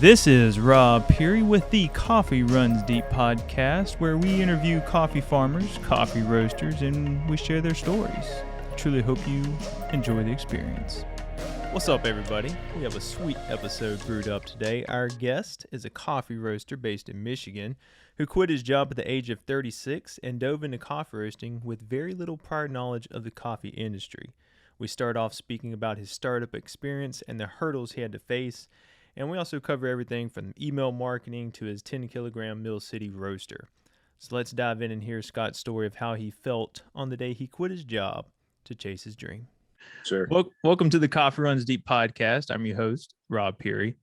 This is Rob Pirie with the Coffee Runs Deep podcast, where we interview coffee farmers, coffee roasters, and we share their stories. I truly hope you enjoy the experience. What's up, everybody? We have a sweet episode brewed up today. Our guest is a coffee roaster based in Michigan who quit his job at the age of 36 and dove into coffee roasting with very little prior knowledge of the coffee industry. We start off speaking about his startup experience and the hurdles he had to face. And we also cover everything from email marketing to his 10-kilogram Mill City roaster. So let's dive in and hear Scott's story of how he felt on the day he quit his job to chase his dream. Sure. Welcome to the Coffee Runs Deep podcast. I'm your host, Rob Pirie.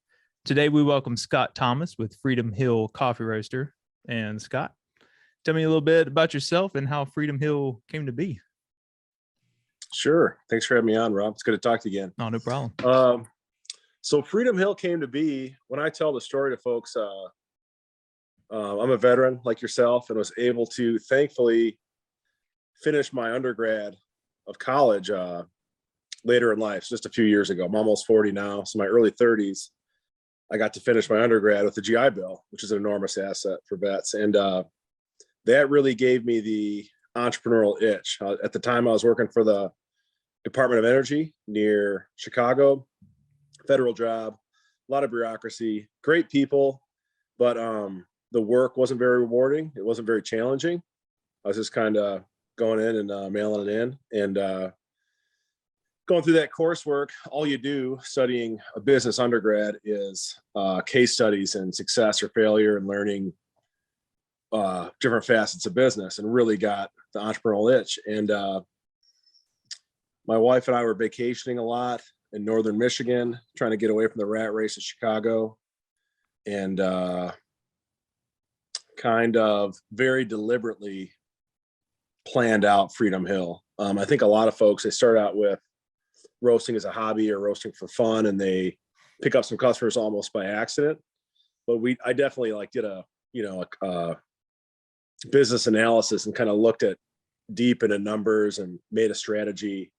Today we welcome Scott Thomas with Freedom Hill Coffee Roaster. And Scott, tell me a little bit about yourself and how Freedom Hill came to be. Sure. Thanks for having me on, Rob. It's good to talk to you again. No problem. So Freedom Hill came to be, when I tell the story to folks, I'm a veteran like yourself and was able to thankfully finish my undergrad of college later in life, just a few years ago. I'm almost 40 now, so my early 30s, I got to finish my undergrad with the GI Bill, which is an enormous asset for vets. And that really gave me the entrepreneurial itch. At the time, I was working for the Department of Energy near Chicago. Federal job, a lot of bureaucracy, great people, but the work wasn't very rewarding. It wasn't very challenging. I was just kind of going in and mailing it in and going through that coursework. All you do studying a business undergrad is case studies and success or failure and learning different facets of business, and really got the entrepreneurial itch. And my wife and I were vacationing a lot in northern Michigan, trying to get away from the rat race of Chicago, and kind of very deliberately planned out Freedom Hill. I think a lot of folks, they start out with roasting as a hobby or roasting for fun, and they pick up some customers almost by accident. But I definitely did a business analysis and kind of looked at deep into numbers and made a strategy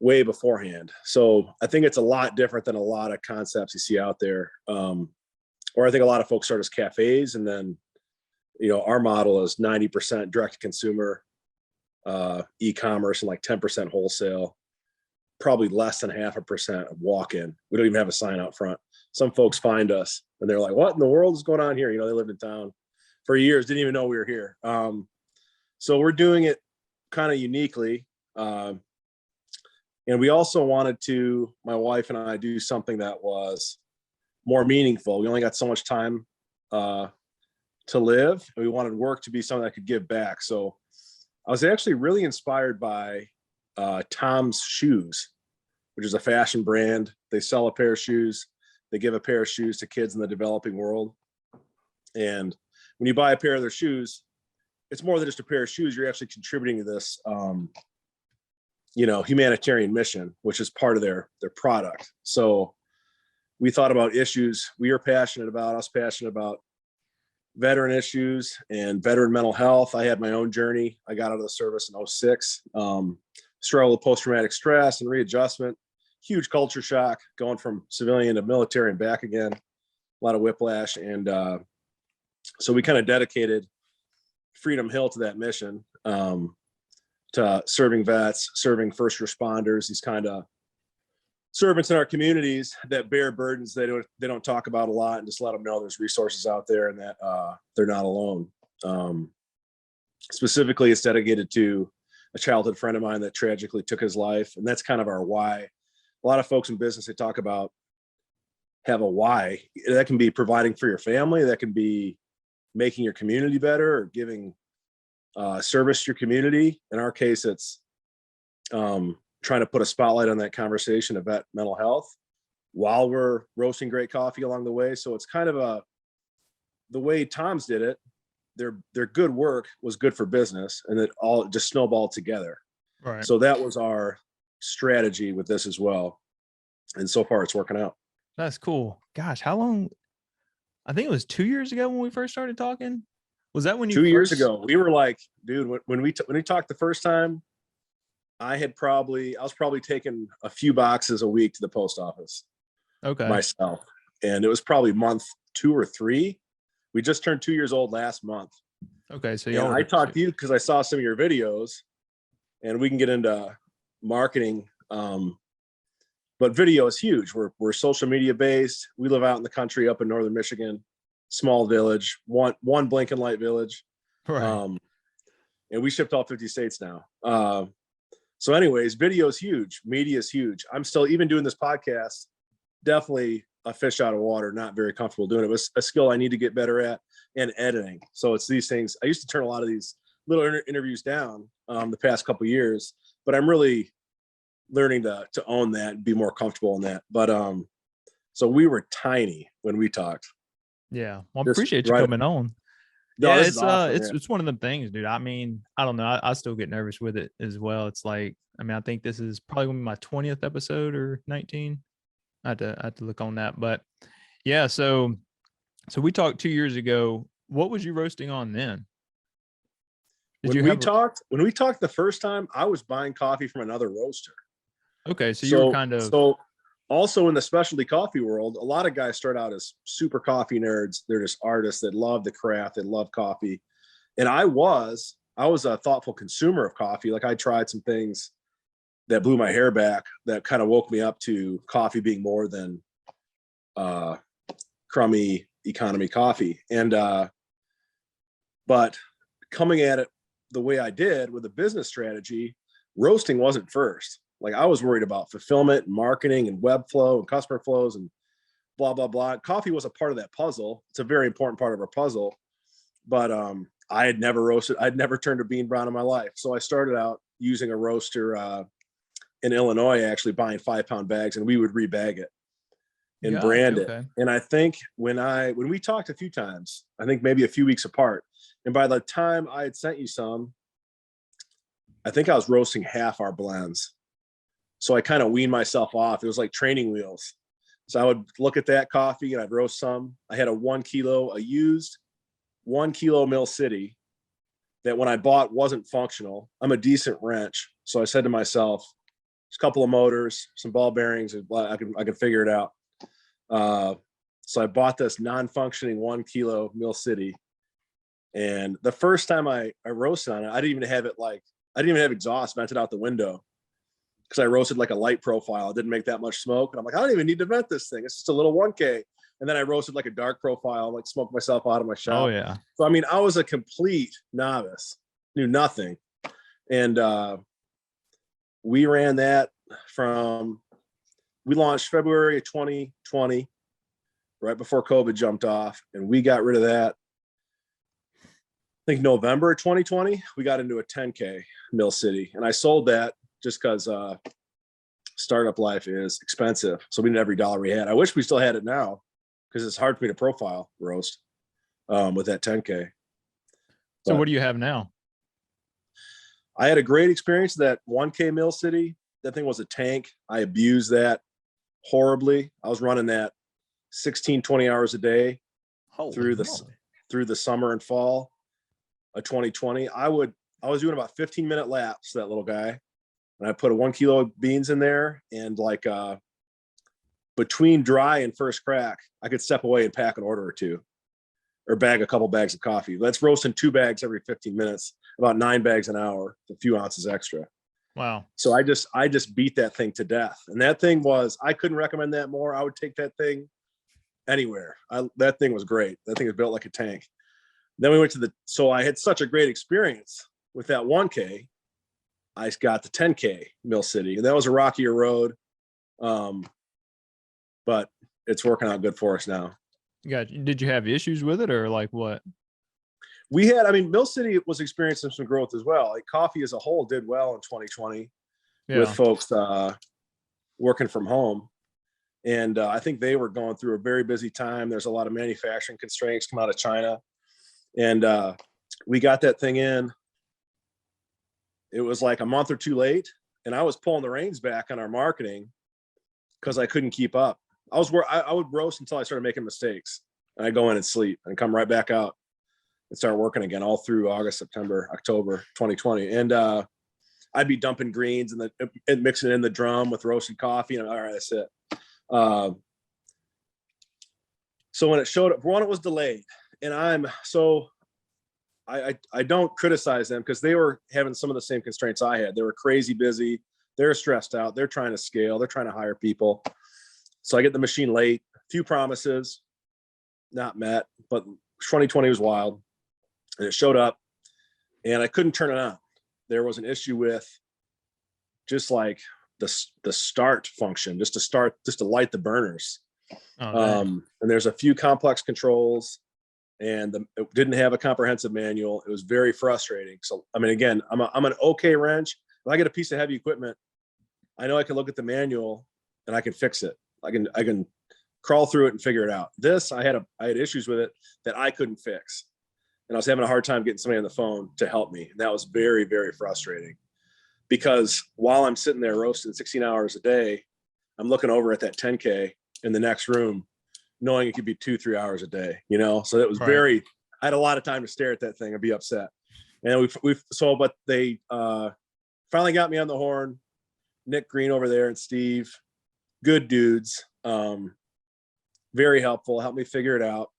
way beforehand. So I think it's a lot different than a lot of concepts you see out there. Or I think a lot of folks start as cafes, and then, our model is 90% direct to consumer, e-commerce, and like 10% wholesale, probably less than 0.5% of walk-in. We don't even have a sign out front. Some folks find us and they're like, what in the world is going on here? They lived in town for years, didn't even know we were here. So we're doing it kind of uniquely. And we also wanted to, my wife and I, do something that was more meaningful. We only got so much time to live, and we wanted work to be something that could give back. So I was actually really inspired by Tom's Shoes, which is a fashion brand. They sell a pair of shoes. They give a pair of shoes to kids in the developing world. And when you buy a pair of their shoes, it's more than just a pair of shoes. You're actually contributing to this humanitarian mission, which is part of their product. So we thought about issues we were passionate about. I was passionate about veteran issues and veteran mental health. I had my own journey. I got out of the service in 2006, struggled with post-traumatic stress and readjustment, huge culture shock, going from civilian to military and back again, a lot of whiplash. And so we kind of dedicated Freedom Hill to that mission. To serving vets, serving first responders, these kind of servants in our communities that bear burdens they don't talk about a lot, and just let them know there's resources out there and that they're not alone. Specifically, it's dedicated to a childhood friend of mine that tragically took his life, and that's kind of our why. A lot of folks in business, they talk about have a why. That can be providing for your family, that can be making your community better, or giving service to your community. In our case, it's trying to put a spotlight on that conversation of vet mental health while we're roasting great coffee along the way. So it's kind of the way Tom's did it. Their good work was good for business, and it all just snowballed together. Right. So that was our strategy with this as well. And so far it's working out. That's cool. Gosh, how long? I think it was 2 years ago when we first started talking. Was that when you 2 years ago? We were like, dude, when we talked the first time, I was probably taking a few boxes a week to the post office. Okay. Myself. and it was probably month 2 or 3. We just turned 2 years old last month. Okay, so and I talked to you because I saw some of your videos, and we can get into marketing. But video is huge. We're social media based. We live out in the country up in northern Michigan, small village, one blinking light village. Right. And we shipped all 50 states now. So anyways, video is huge. Media is huge. I'm still, even doing this podcast, definitely a fish out of water, not very comfortable doing it. It was a skill I need to get better at, and editing. So it's these things. I used to turn a lot of these little interviews down the past couple of years, but I'm really learning to own that and be more comfortable in that. But so we were tiny when we talked. Yeah. Well, I appreciate you coming on. No, yeah, this it's is awesome, it's one of them things, dude. I mean, I don't know. I still get nervous with it as well. It's like, I mean, I think this is probably gonna be my 20th episode or 19. I have to look on that. But yeah, so we talked 2 years ago. What was you roasting on then? When we talked the first time, I was buying coffee from another roaster. Okay, so you were kind of also in the specialty coffee world, a lot of guys start out as super coffee nerds. They're just artists that love the craft, that love coffee. And I was a thoughtful consumer of coffee. Like, I tried some things that blew my hair back, that kind of woke me up to coffee being more than crummy economy coffee. And but coming at it the way I did with a business strategy, roasting wasn't first. Like, I was worried about fulfillment and marketing and web flow and customer flows and blah, blah, blah. Coffee was a part of that puzzle. It's a very important part of our puzzle. But I had never roasted. I'd never turned a bean brown in my life. So I started out using a roaster in Illinois, actually buying 5-pound bags, and we would rebag it and brand it. And I think when we talked a few times, I think maybe a few weeks apart, and by the time I had sent you some, I think I was roasting half our blends. So I kind of weaned myself off. It was like training wheels. So I would look at that coffee and I'd roast some. I had a used 1 kilo Mill City that when I bought wasn't functional. I'm a decent wrench. So I said to myself, there's a couple of motors, some ball bearings, I can figure it out. So I bought this non-functioning 1 kilo Mill City. And the first time I roasted on it, I didn't even have exhaust vented out the window, because I roasted like a light profile. It didn't make that much smoke. And I'm like, I don't even need to vent this thing. It's just a little 1K. And then I roasted like a dark profile, like smoked myself out of my shop. Oh yeah. So, I mean, I was a complete novice, knew nothing. And we ran that we launched February of 2020, right before COVID jumped off. And we got rid of that, I think November of 2020, we got into a 10K Mill City. And I sold that just because startup life is expensive. So we need every dollar we had. I wish we still had it now, because it's hard for me to profile roast with that 10K. So what do you have now? I had a great experience with that 1K Mill City. That thing was a tank. I abused that horribly. I was running that 16, 20 hours a day through the summer and fall of 2020. I was doing about 15-minute laps, that little guy. And I put a 1 kilo of beans in there, and like between dry and first crack, I could step away and pack an order or two, or bag a couple bags of coffee. That's roasting 2 bags every 15 minutes, about 9 bags an hour, a few ounces extra. Wow. So I just beat that thing to death. And that thing I couldn't recommend that more. I would take that thing anywhere. That thing was great. That thing was built like a tank. Then we went so I had such a great experience with that 1K. I got the 10K Mill City, and that was a rockier road. But it's working out good for us now. Did you have issues with it, or like what? Mill City was experiencing some growth as well. Like, coffee as a whole did well in 2020 with folks working from home. And I think they were going through a very busy time. There's a lot of manufacturing constraints come out of China. And we got that thing in. It was like a month or two late, and I was pulling the reins back on our marketing because I couldn't keep up. I would roast until I started making mistakes, and I'd go in and sleep and come right back out and start working again all through August, September, October 2020. And I'd be dumping greens and mixing in the drum with roasted coffee, and all right, that's it. So when it showed up, one, it was delayed, and I don't criticize them because they were having some of the same constraints I had. They were crazy busy. They're stressed out. They're trying to scale. They're trying to hire people. So I get the machine late, few promises not met, but 2020 was wild, and it showed up and I couldn't turn it on. There was an issue with just like the start function, just to light the burners. And there's a few complex controls, and it didn't have a comprehensive manual. It was very frustrating. So, I mean, again, I'm an okay wrench. If I get a piece of heavy equipment, I know I can look at the manual and I can fix it. I can crawl through it and figure it out. This, I had issues with it that I couldn't fix. And I was having a hard time getting somebody on the phone to help me. And that was very, very frustrating, because while I'm sitting there roasting 16 hours a day, I'm looking over at that 10K in the next room, knowing it could be 2-3 hours a day, you know? So it was I had a lot of time to stare at that thing and be upset. And but they finally got me on the horn. Nick Green over there and Steve, good dudes, very helpful, helped me figure it out.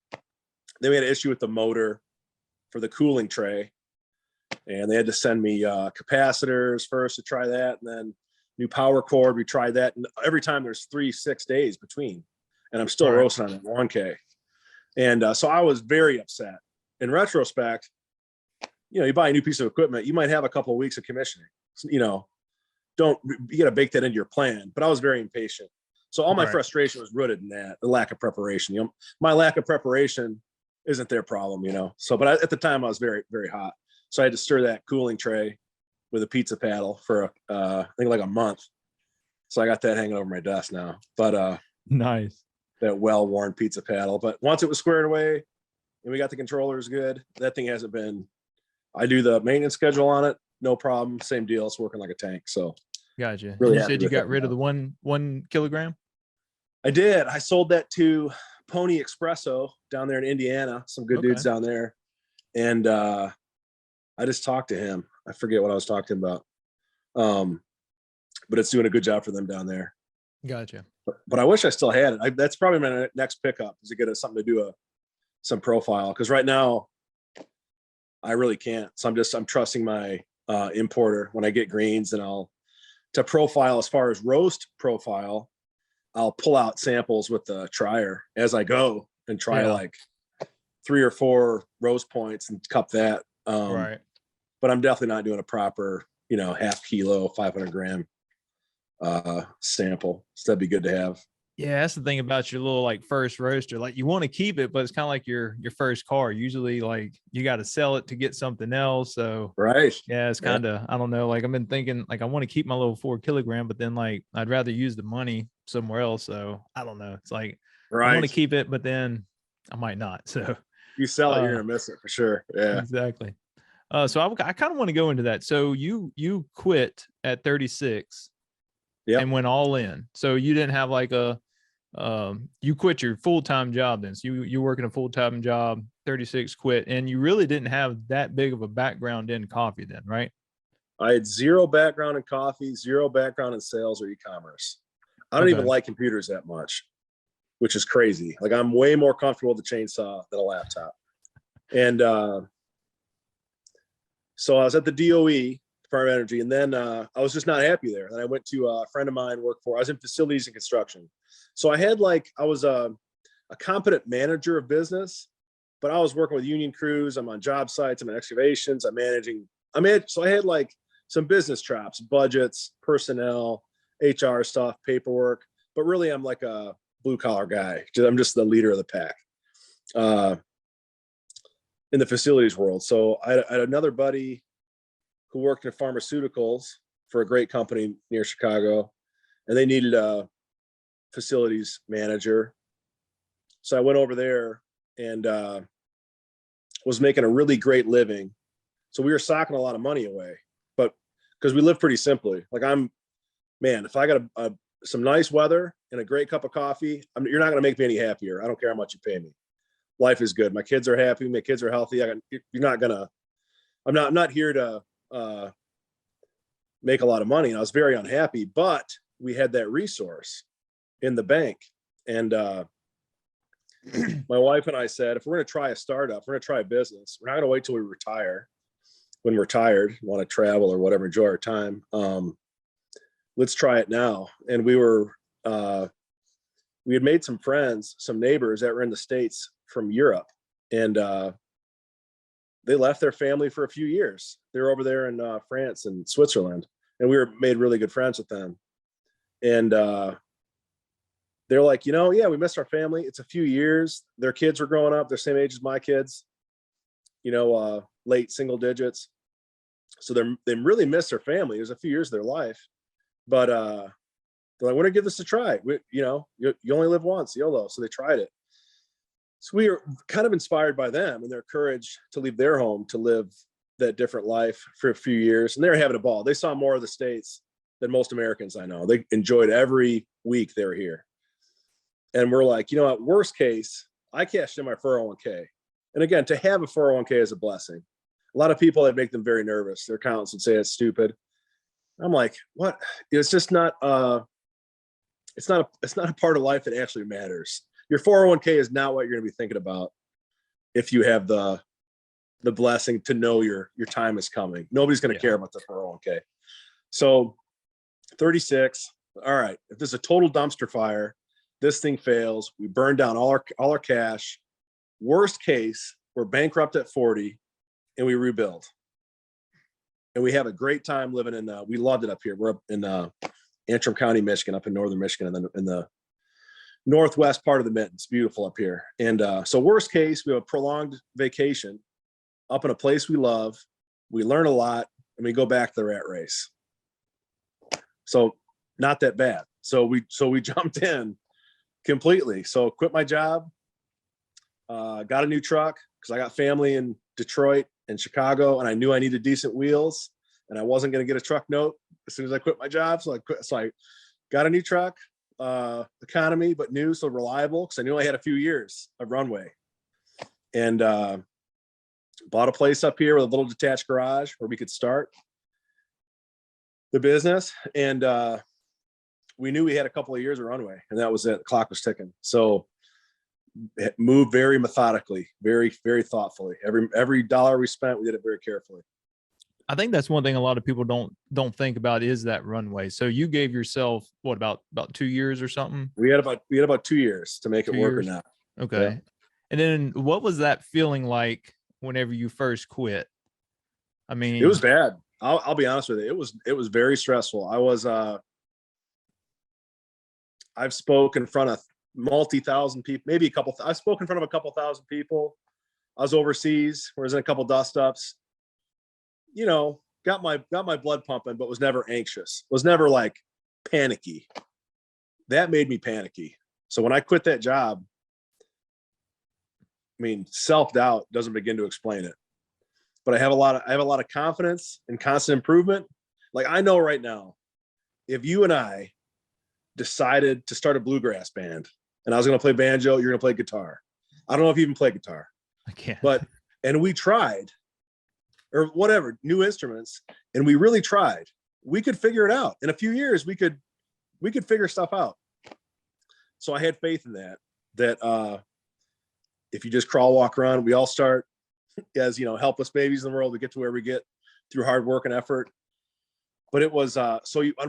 Then we had an issue with the motor for the cooling tray, and they had to send me capacitors first to try that, and then new power cord. We tried that, and every time there's 3-6 days between, and I'm still roasting on that 1K. And so I was very upset. In retrospect, you know, you buy a new piece of equipment, you might have a couple of weeks of commissioning. You know, you got to bake that into your plan. But I was very impatient. So all my frustration was rooted in that, the lack of preparation. You know, my lack of preparation isn't their problem, you know. So, but at the time I was very, very hot. So I had to stir that cooling tray with a pizza paddle for I think like a month. So I got that hanging over my desk now. But nice. That well-worn pizza paddle. But once it was squared away and we got the controllers good, that thing hasn't been. I do the maintenance schedule on it, no problem. Same deal. It's working like a tank. So gotcha. Really, and you said you got rid of the one kilogram? I did. I sold that to Pony Espresso down there in Indiana. Some good dudes down there. And I just talked to him. I forget what I was talking about. But it's doing a good job for them down there. Gotcha. But I wish I still had it. That's probably my next pickup, is to get something to do some profile. Because right now I really can't. So I'm trusting my importer when I get greens, and to profile as far as roast profile, I'll pull out samples with the trier as I go and try like 3 or 4 roast points and cup that. But I'm definitely not doing a proper, you know, half kilo, 500 gram sample. So that'd be good to have. Yeah, that's the thing about your little like first roaster. Like you want to keep it, but it's kind of like your first car. Usually, like you got to sell it to get something else. So yeah, it's kind of I don't know. Like I've been thinking like I want to keep my little 4 kilogram, but then like I'd rather use the money somewhere else. So I don't know. It's like I want to keep it, but then I might not. So you sell it, you're gonna miss it for sure. Yeah, exactly. So I kind of want to go into that. So you quit at 36. And went all in. So you didn't have like you quit your full-time job then. So you working a full-time job, 36 quit, and you really didn't have that big of a background in coffee then, right? I had 0 background in coffee, 0 background in sales or e-commerce. I don't even like computers that much, which is crazy. Like I'm way more comfortable with the chainsaw than a laptop. And so I was at the DOE, Department of Energy, and then I was just not happy there. And I went to a friend of mine I was in facilities and construction. So I was a competent manager of business, but I was working with union crews. I'm on job sites, I'm in excavations, so I had like some business chops, budgets, personnel, HR stuff, paperwork, but really I'm like a blue collar guy. I'm just the leader of the pack in the facilities world. So I had another buddy who worked in pharmaceuticals for a great company near Chicago, and they needed a facilities manager. So I went over there and was making a really great living. So we were socking a lot of money away, but because we live pretty simply. Like if I got some nice weather and a great cup of coffee, you're not going to make me any happier. I don't care how much you pay me. Life is good. My kids are happy. My kids are healthy. I'm not here to make a lot of money. And I was very unhappy, but we had that resource in the bank. And my wife and I said, if we're going to try a startup, we're going to try a business. We're not going to wait till we retire. When we're tired, want to travel or whatever, enjoy our time. Let's try it now. And we had made some friends, some neighbors that were in the States from Europe, and they left their family for a few years. They were over there in France and Switzerland, and we made really good friends with them. And they're like, yeah, we missed our family. It's a few years. Their kids were growing up. They're same age as my kids, late single digits. So they really miss their family. It was a few years of their life, but they're like, we're gonna give this a try. You only live once, YOLO. So they tried it. So we were kind of inspired by them and their courage to leave their home to live that different life for a few years. And they were having a ball. They saw more of the States than most Americans I know. They enjoyed every week they were here. And we're like, at worst case, I cashed in my 401k. And again, to have a 401k is a blessing. A lot of people, that make them very nervous. Their accountants would say it's stupid. I'm like, what? It's just not, it's not a part of life that actually matters. Your 401k is not what you're going to be thinking about if you have the blessing to know your time is coming. Nobody's going to care about the 401k. So 36, all right, if this is a total dumpster fire, this thing fails, we burn down all our cash. Worst case, we're bankrupt at 40 and we rebuild. And we have a great time living in, we loved it up here. We're up in Antrim County, Michigan, up in northern Michigan, and then in the northwest part of the Mitten. It's beautiful up here. And so worst case, we have a prolonged vacation up in a place we love. We learn a lot, and we go back to the rat race. So not that bad. So we jumped in completely. So quit my job, got a new truck because I got family in Detroit and Chicago, and I knew I needed decent wheels, and I wasn't going to get a truck note as soon as I quit my job. So I got a new truck, economy, but new, so reliable, because I knew I had a few years of runway, and bought a place up here with a little detached garage where we could start the business. And we knew we had a couple of years of runway, and that was it. The clock was ticking. So it moved very methodically, very, very thoughtfully. Every dollar we spent, we did it very carefully. I think that's one thing a lot of people don't think about is that runway. So you gave yourself what, about 2 years or something? We had about 2 years to make it work or not. Okay. Yeah. And then what was that feeling like whenever you first quit? I mean, it was bad. I'll be honest with you. It was very stressful. I've spoken in front of multi-thousand people, maybe I've spoken in front of a couple thousand people. I was overseas, where I was in a couple dust ups, got my blood pumping, but was never anxious, was never like panicky. That made me panicky. So when I quit that job, I mean, self-doubt doesn't begin to explain it, but I have a lot of confidence and constant improvement. Like, I know right now, if you and I decided to start a bluegrass band and I was going to play banjo, you're going to play guitar. I don't know if you even play guitar. I can't. And we tried, or whatever, new instruments, and we really tried. We could figure it out. In a few years, we could figure stuff out. So I had faith in that if you just crawl, walk, run, we all start as, helpless babies in the world to get to where we get through hard work and effort. But it was, on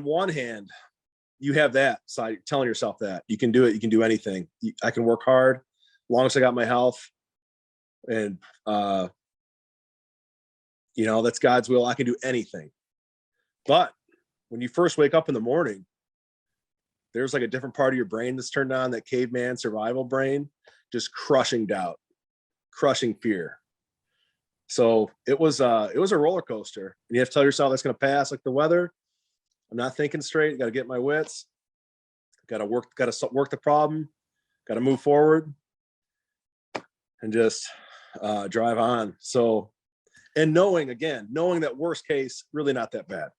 one hand, you have that side, telling yourself that you can do it. You can do anything. I can work hard, as long as I got my health, and that's God's will. I can do anything. But when you first wake up in the morning, there's like a different part of your brain that's turned on, that caveman survival brain, just crushing doubt, crushing fear. So it was a roller coaster, and you have to tell yourself that's going to pass, like the weather. I'm not thinking straight. Got to get my wits. Got to work the problem. Got to move forward and just drive on. So, and knowing that worst case, really not that bad.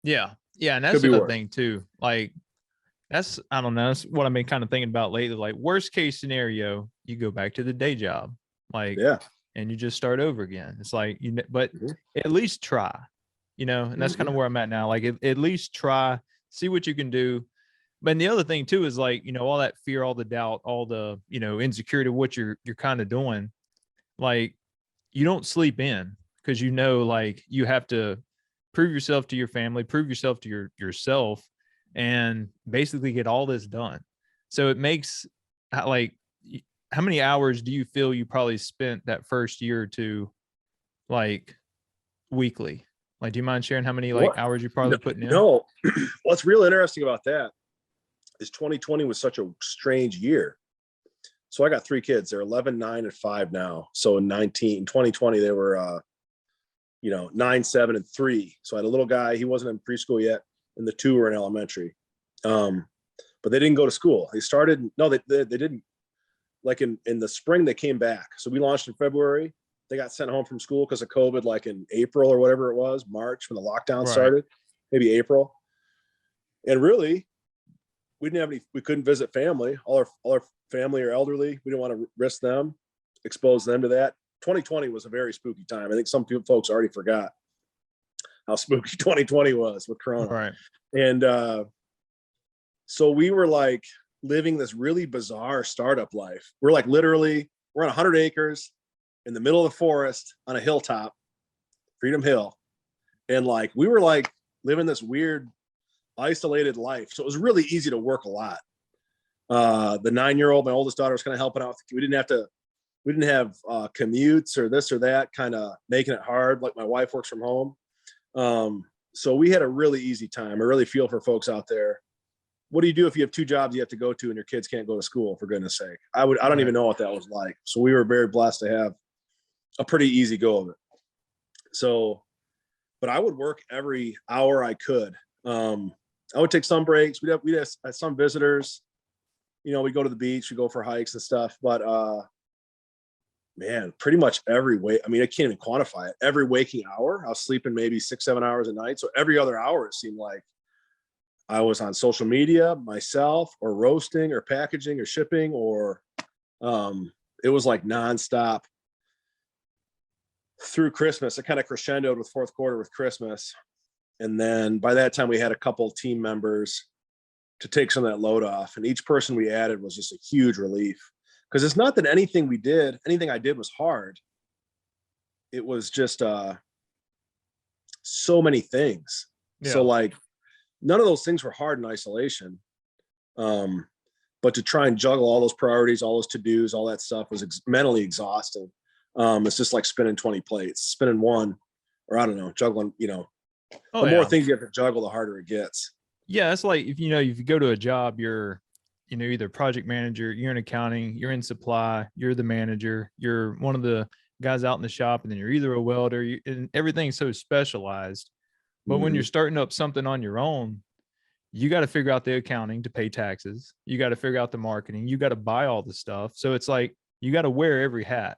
Yeah. And that's the thing too. Like, I don't know. That's what I've been kind of thinking about lately. Like, worst case scenario, you go back to the day job, and you just start over again. It's like, but at least try, and that's kind of where I'm at now. Like, at least try, see what you can do. But the other thing too is like, all that fear, all the doubt, all the, insecurity of what you're kind of doing. Like, you don't sleep in because like you have to prove yourself to your family, prove yourself to yourself, and basically get all this done. So it makes like, how many hours do you feel you probably spent that first year or two, like weekly? Like, do you mind sharing how many like hours you probably putting in? No, what's real interesting about that is 2020 was such a strange year. So I got 3 kids. They're 11, 9, and 5 now. So in 2020, they were, 9, 7, and 3. So I had a little guy. He wasn't in preschool yet, and the 2 were in elementary. But they didn't go to school. They started. No, they didn't. Like in the spring, they came back. So we launched in February. They got sent home from school because of COVID, like in April or whatever it was, March when the lockdown started, maybe April. And really, we couldn't visit family. All our family are elderly. We didn't want to risk them, expose them to that. 2020 was a very spooky time. I think some folks already forgot how spooky 2020 was with Corona. Right. And so we were like living this really bizarre startup life. We're like literally, we're on 100 acres in the middle of the forest on a hilltop, Freedom Hill. And like, we were like living this weird isolated life. So it was really easy to work a lot. The 9-year-old, my oldest daughter, was kind of helping out. We didn't have commutes or this or that, kind of making it hard. Like my wife works from home. So we had a really easy time. I really feel for folks out there. What do you do if you have 2 jobs you have to go to and your kids can't go to school, for goodness sake? I don't even know what that was like. So we were very blessed to have a pretty easy go of it. So, but I would work every hour I could. I would take some breaks. We'd have some visitors, we go to the beach, we go for hikes and stuff, but, man, pretty much every I can't even quantify it. Every waking hour, I was sleeping maybe 6-7 hours a night. So every other hour, it seemed like I was on social media myself, or roasting or packaging or shipping, or it was like nonstop through Christmas. It kind of crescendoed with fourth quarter with Christmas. And then by that time we had a couple team members to take some of that load off. And each person we added was just a huge relief. Because it's not that anything I did was hard. It was just so many things. Yeah. So like, none of those things were hard in isolation. But to try and juggle all those priorities, all those to-dos, all that stuff was mentally exhausting. It's just like spinning 20 plates, spinning one, or I don't know, juggling, the more things you have to juggle, the harder it gets. Yeah. It's like, if you go to a job, you're, either project manager, you're in accounting, you're in supply, you're the manager, you're one of the guys out in the shop, and then you're either a welder, and everything's so specialized. But when you're starting up something on your own, you got to figure out the accounting to pay taxes. You got to figure out the marketing. You got to buy all the stuff. So it's like, you got to wear every hat.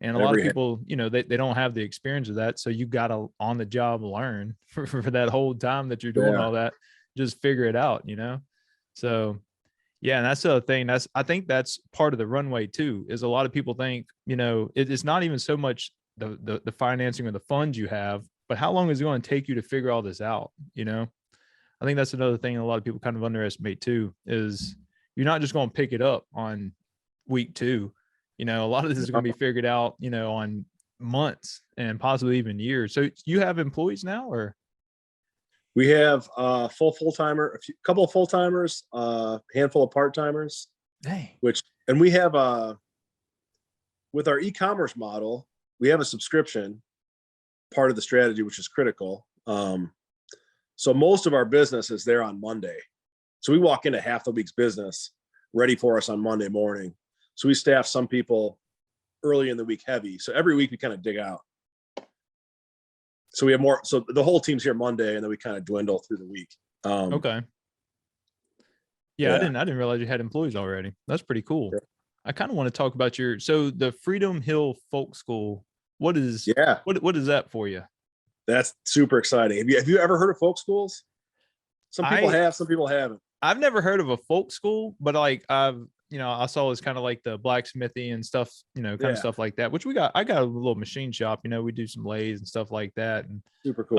And a lot of people, they don't have the experience of that. So you got to on the job learn for that whole time that you're doing all that, just figure it out, So yeah. And that's the other thing. I think that's part of the runway too, is a lot of people think, it's not even so much the financing or the funds you have, but how long is it going to take you to figure all this out? I think that's another thing a lot of people kind of underestimate too, is you're not just going to pick it up on week 2. A lot of this is going to be figured out, on months and possibly even years. So you have employees now, or? We have a full-timer, couple of full-timers, handful of part-timers. Dang. And we have with our e-commerce model, we have a subscription part of the strategy, which is critical. So most of our business is there on Monday. So we walk into half the week's business ready for us on Monday morning. So we staff some people early in the week heavy. So every week we kind of dig out. So we have more. So the whole team's here Monday, and then we kind of dwindle through the week. Okay. Yeah, I didn't realize you had employees already. That's pretty cool. Yeah. I kind of want to talk about the Freedom Hill Folk School. What is that for you? That's super exciting. Have you ever heard of folk schools? Some people have, some people haven't. I've never heard of a folk school, but like I saw it's kind of like the blacksmithy and stuff, kind of stuff like that, which I got a little machine shop, we do some lathes and stuff like that. And super cool.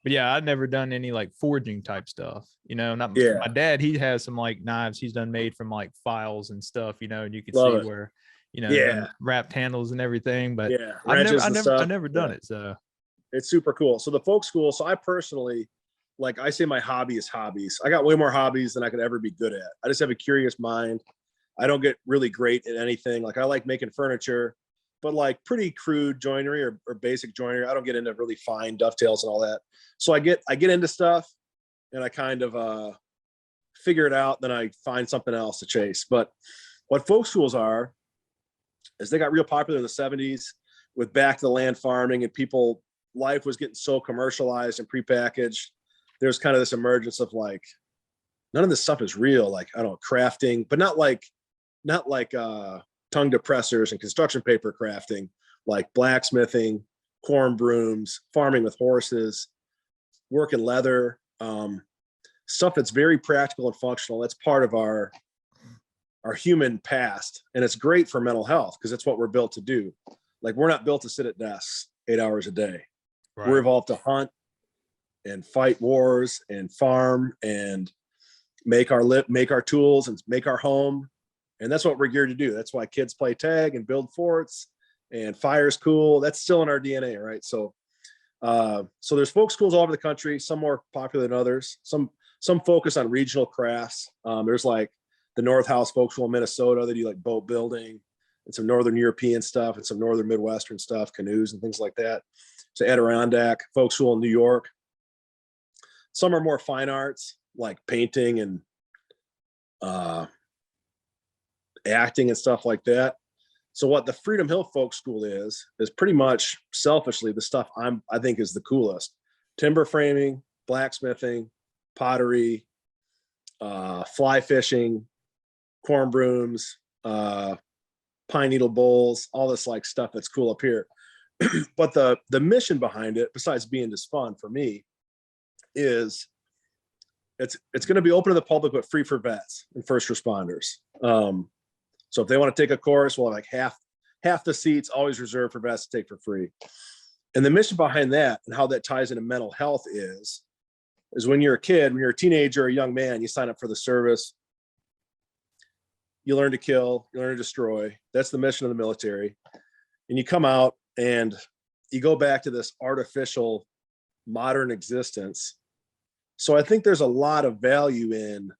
But yeah, I've never done any like forging type stuff, not Yeah. my dad. He has some like knives he's done made from like files and stuff, and you can Love see it. where, Yeah. done wrapped handles and everything, but Yeah. I've Wrenches and stuff. never done it. So it's super cool. So the folk school, so I personally, like I say, my hobby is hobbies. I got way more hobbies than I could ever be good at. I just have a curious mind. I don't get really great at anything. Like I like making furniture, but like pretty crude joinery or basic joinery. I don't get into really fine dovetails and all that. So I get into stuff and I kind of figure it out. Then I find something else to chase. But what folk schools are, is they got real popular in the 70s with back to the land farming, and people, life was getting so commercialized and prepackaged. There's kind of this emergence of like, none of this stuff is real. Like, I don't know, crafting, but not like tongue depressors and construction paper crafting, like blacksmithing, corn brooms, farming with horses, working leather, stuff that's very practical and functional. That's part of our human past. And it's great for mental health because it's what we're built to do. Like, we're not built to sit at desks 8 hours a day. Right. We're evolved to hunt and fight wars and farm and make our tools and make our home. And that's what we're geared to do. That's why kids play tag and build forts, and fire's cool. That's still in our DNA, right? So there's folk schools all over the country, some more popular than others. Some focus on regional crafts. There's like the North House Folk School in Minnesota. They do like boat building and some Northern European stuff and some Northern Midwestern stuff, canoes and things like that. So Adirondack Folk School in New York. Some are more fine arts, like painting and acting and stuff like that. So what the Freedom Hill Folk School is pretty much selfishly the stuff I think is the coolest: timber framing, blacksmithing, pottery, fly fishing, corn brooms, pine needle bowls, all this like stuff that's cool up here. But the mission behind it, besides being just fun for me, is it's going to be open to the public but free for vets and first responders. So if they want to take a course, we'll have like half the seats always reserved for vets to take for free. And the mission behind that and how that ties into mental health is when you're a kid, when you're a teenager or a young man, you sign up for the service, you learn to kill, you learn to destroy. That's the mission of the military. And you come out and you go back to this artificial modern existence. So I think there's a lot of value in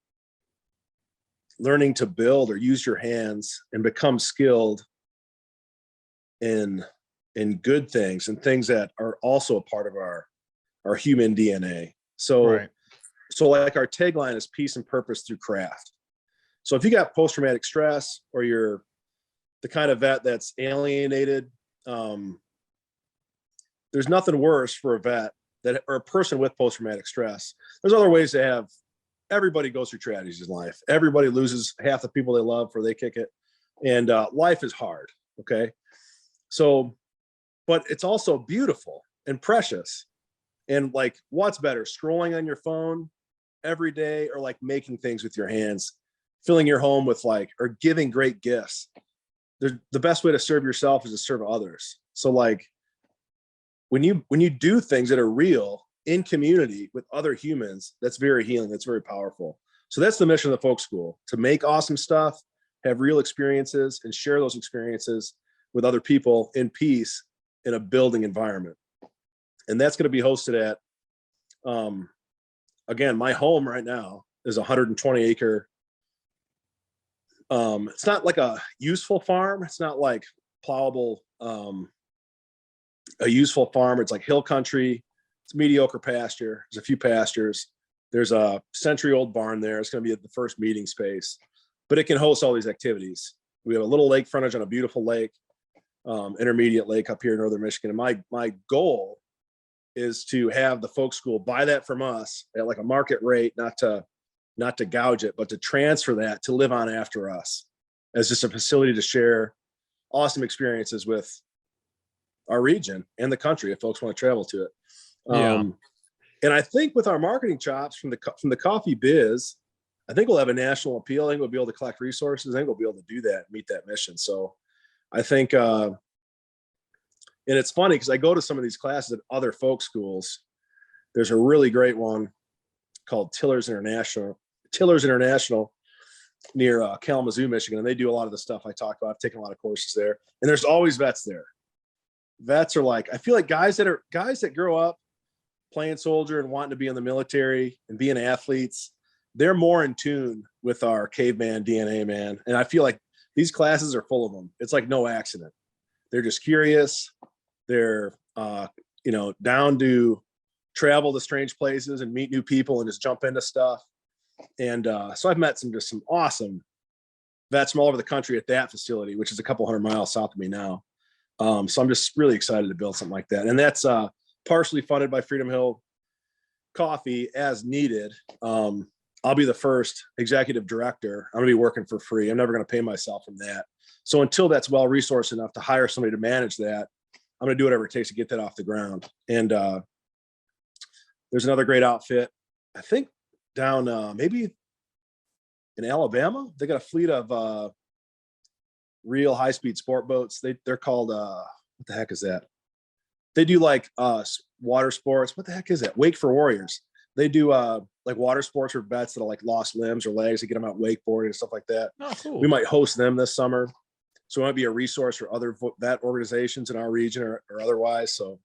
learning to build or use your hands and become skilled in good things and things that are also a part of our human DNA. So, right. So like our tagline is peace and purpose through craft. So if you got post-traumatic stress, or you're the kind of vet that's alienated, there's nothing worse for a vet or a person with post-traumatic stress. There's other ways to have. Everybody goes through tragedies in life. Everybody loses half the people they love before they kick it. And life is hard. Okay. So, but it's also beautiful and precious. And like, what's better, scrolling on your phone every day, or like making things with your hands, filling your home with or giving great gifts? The best way to serve yourself is to serve others. So like when you do things that are real in community with other humans, that's very healing. That's very powerful. So that's the mission of the folk school: to make awesome stuff, have real experiences, and share those experiences with other people in peace in a building environment. And that's going to be hosted at, again, my home right now is 120 acre. It's not like a useful farm. It's not like plowable, a useful farm. It's like hill country. It's mediocre pasture. There's a few pastures. There's a century-old barn there. It's going to be the first meeting space, but it can host all these activities. We have a little lake frontage on a beautiful lake, intermediate lake up here in northern Michigan. And my goal is to have the folk school buy that from us at like a market rate, not to gouge it, but to transfer that to live on after us as just a facility to share awesome experiences with our region and the country if folks want to travel to it. Yeah. And I think with our marketing chops from the coffee biz, I think we'll have a national appeal. I think we'll be able to collect resources. I think we'll be able to do that, meet that mission. So I think, and it's funny because I go to some of these classes at other folk schools, There's a really great one called Tillers International near Kalamazoo, Michigan. And they do a lot of the stuff I talked about. I've taken a lot of courses there, and there's always vets there. Vets are like, I feel like guys that grow up playing soldier and wanting to be in the military and being athletes, they're more in tune with our caveman DNA, man. And I feel like these classes are full of them. It's like no accident. They're just curious. They're, down to travel to strange places and meet new people and just jump into stuff. And so I've met some awesome vets from all over the country at that facility, which is a couple 100 miles south of me now. So I'm just really excited to build something like that. And that's partially funded by Freedom Hill Coffee as needed. I'll be the first executive director. I'm gonna be working for free. I'm never gonna pay myself from that. So until that's well-resourced enough to hire somebody to manage that, I'm gonna do whatever it takes to get that off the ground. And there's another great outfit, I think down maybe in Alabama. They got a fleet of real high-speed sport boats. They're called what the heck is that? They do like water sports. What the heck is that? Wake for Warriors. They do like water sports for vets that are like lost limbs or legs to get them out wakeboarding and stuff like that. Oh, cool. We might host them this summer. So it might be a resource for other vet organizations in our region or otherwise. So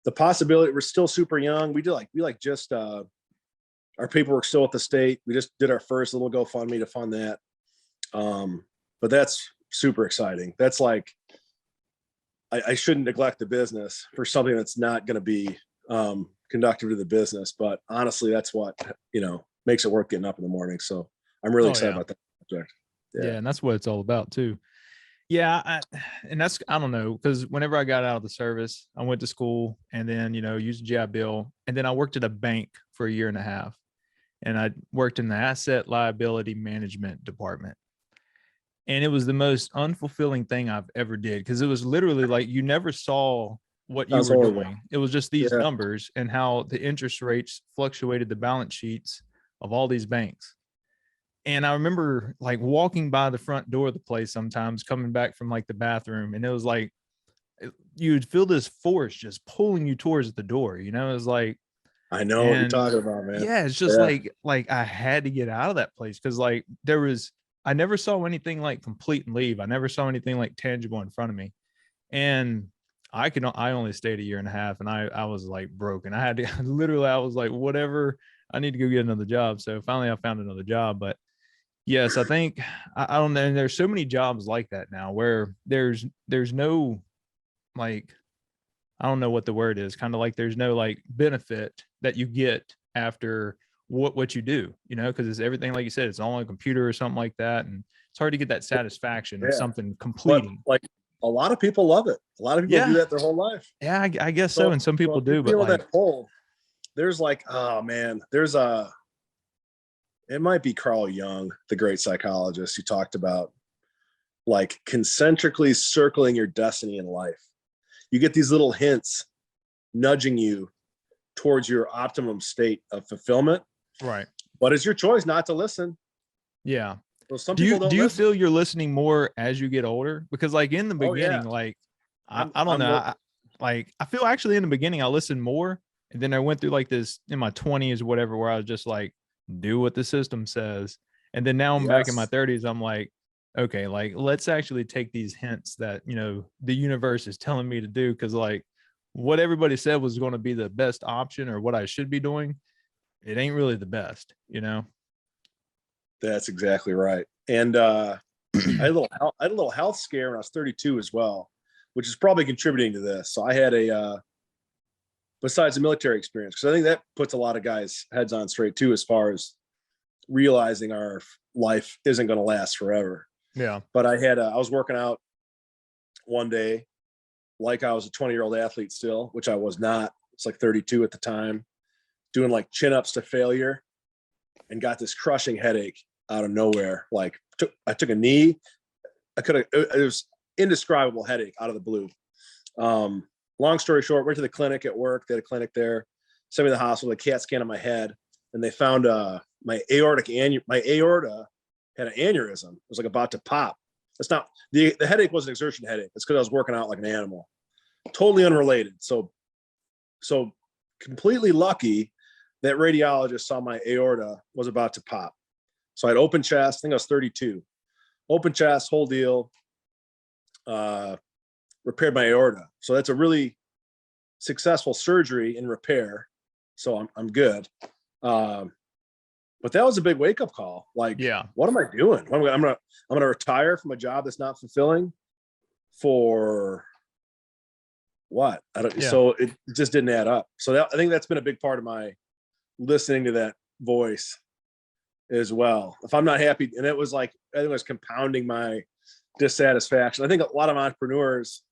the possibility, we're still super young. We just our paperwork's still at the state. We just did our first little GoFundMe to fund that. But that's super exciting. That's like, I shouldn't neglect the business for something that's not going to be conductive to the business. But honestly, that's what, makes it worth getting up in the morning. So I'm really excited about that project. Yeah. And that's what it's all about too. Yeah. I don't know, because whenever I got out of the service, I went to school and then, used a GI Bill. And then I worked at a bank for 1.5 years. And I worked in the asset liability management department. And it was the most unfulfilling thing I've ever did, because it was literally like you never saw what you were doing. It was just these numbers and how the interest rates fluctuated the balance sheets of all these banks. And I remember like walking by the front door of the place sometimes, coming back from like the bathroom, and it was like you'd feel this force just pulling you towards the door. It was like, I know what you're talking about, man. Yeah, it's just like I had to get out of that place, because like I never saw anything like complete and leave. I never saw anything like tangible in front of me. And I only stayed 1.5 years, and I was like broken. I had to I was like, whatever, I need to go get another job. So finally I found another job. But yes, I think, I don't know. And there's so many jobs like that now where there's no, like, I don't know what the word is, kind of like there's no like benefit that you get after what you do, because it's everything, like you said, it's all on a computer or something like that. And it's hard to get that satisfaction of something completing. But, like, a lot of people love it. A lot of people do that their whole life. Yeah, I guess so. And some people do, but like, that poll, there's like, oh man, it might be Carl Jung, the great psychologist, who talked about like concentrically circling your destiny in life. You get these little hints nudging you towards your optimum state of fulfillment. Right. But it's your choice not to listen. Yeah. Well, some do people you feel you're listening more as you get older? Because like in the beginning, like I don't know. I feel actually in the beginning I listened more, and then I went through like this in my 20s or whatever, where I was just like, do what the system says. And then now I'm back in my 30s. I'm like, okay, like let's actually take these hints that, the universe is telling me to do. Cause like what everybody said was going to be the best option or what I should be doing, it ain't really the best, That's exactly right. And I had a little health scare when I was 32 as well, which is probably contributing to this. So I had besides the military experience, because I think that puts a lot of guys' heads on straight too, as far as realizing our life isn't going to last forever. Yeah. But I was working out one day like I was a 20-year-old athlete still, which I was not. It's like 32 at the time, doing like chin-ups to failure, and got this crushing headache out of nowhere. Like I took a knee. It was indescribable headache out of the blue. Long story short, went to the clinic at work. They had a clinic there, sent me to the hospital, a CAT scan on my head, and they found my aorta had an aneurysm. It was like about to pop. It's not, the headache was an exertion headache. It's because I was working out like an animal. Totally unrelated. So completely lucky that radiologist saw my aorta was about to pop. So I had open chest, I think I was 32. Open chest, whole deal, repaired my aorta. So that's a really successful surgery and repair. So I'm good. But that was a big wake up call. Like, Yeah. what am I doing? I'm gonna retire from a job that's not fulfilling for what? I don't. Yeah. So it just didn't add up. So I think that's been a big part of my listening to that voice as well. If I'm not happy, and it was like I think it was compounding my dissatisfaction. I think a lot of entrepreneurs,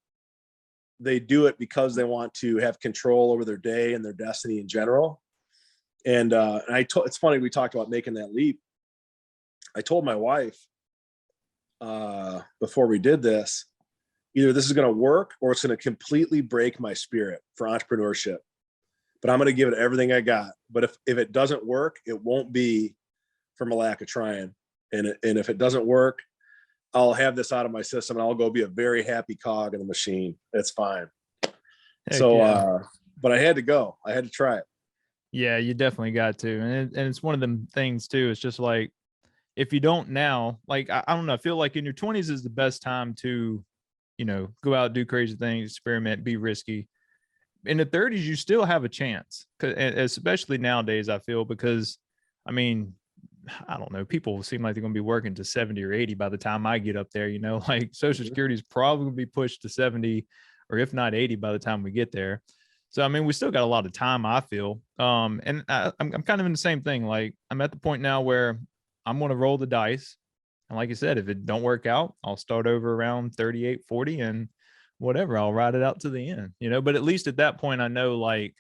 they do it because they want to have control over their day and their destiny in general. And it's funny, we talked about making that leap. I told my wife before we did this, either this is going to work or it's going to completely break my spirit for entrepreneurship. But I'm going to give it everything I got. But if it doesn't work, it won't be from a lack of trying. And if it doesn't work, I'll have this out of my system and I'll go be a very happy cog in the machine. It's fine. Heck So, yeah. but I had to go. I had to try it. Yeah, you definitely got to. And it's one of them things too. It's just like, if you don't now, like, I don't know, I feel like in your 20s is the best time to, go out, do crazy things, experiment, be risky. In the 30s, you still have a chance, especially nowadays, I feel, because, I mean, I don't know, people seem like they're going to be working to 70 or 80 by the time I get up there, like Social Security is probably going to be pushed to 70 or if not 80 by the time we get there. So, I mean, we still got a lot of time, I feel. And I'm kind of in the same thing. Like, I'm at the point now where I'm going to roll the dice. And like I said, if it don't work out, I'll start over around 38, 40 and whatever, I'll ride it out to the end, but at least at that point, I know, like,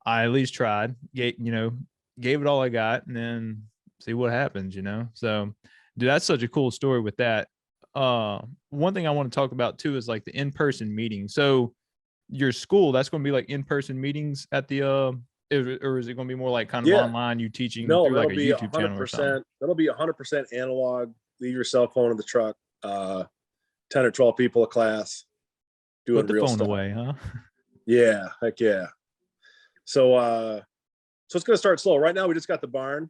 I at least tried, gave it all I got and then see what happens, So, dude, that's such a cool story with that. One thing I want to talk about too is like the in-person meeting. So your school, that's going to be like in-person meetings at the, or is it going to be more like kind of online, you teaching No, through like that'll a be YouTube channel or something? That'll be 100% analog. Leave your cell phone in the truck. 10 or 12 people a class doing Put the real phone stuff. away, huh? Yeah, heck yeah. So it's gonna start slow. Right now, we just got the barn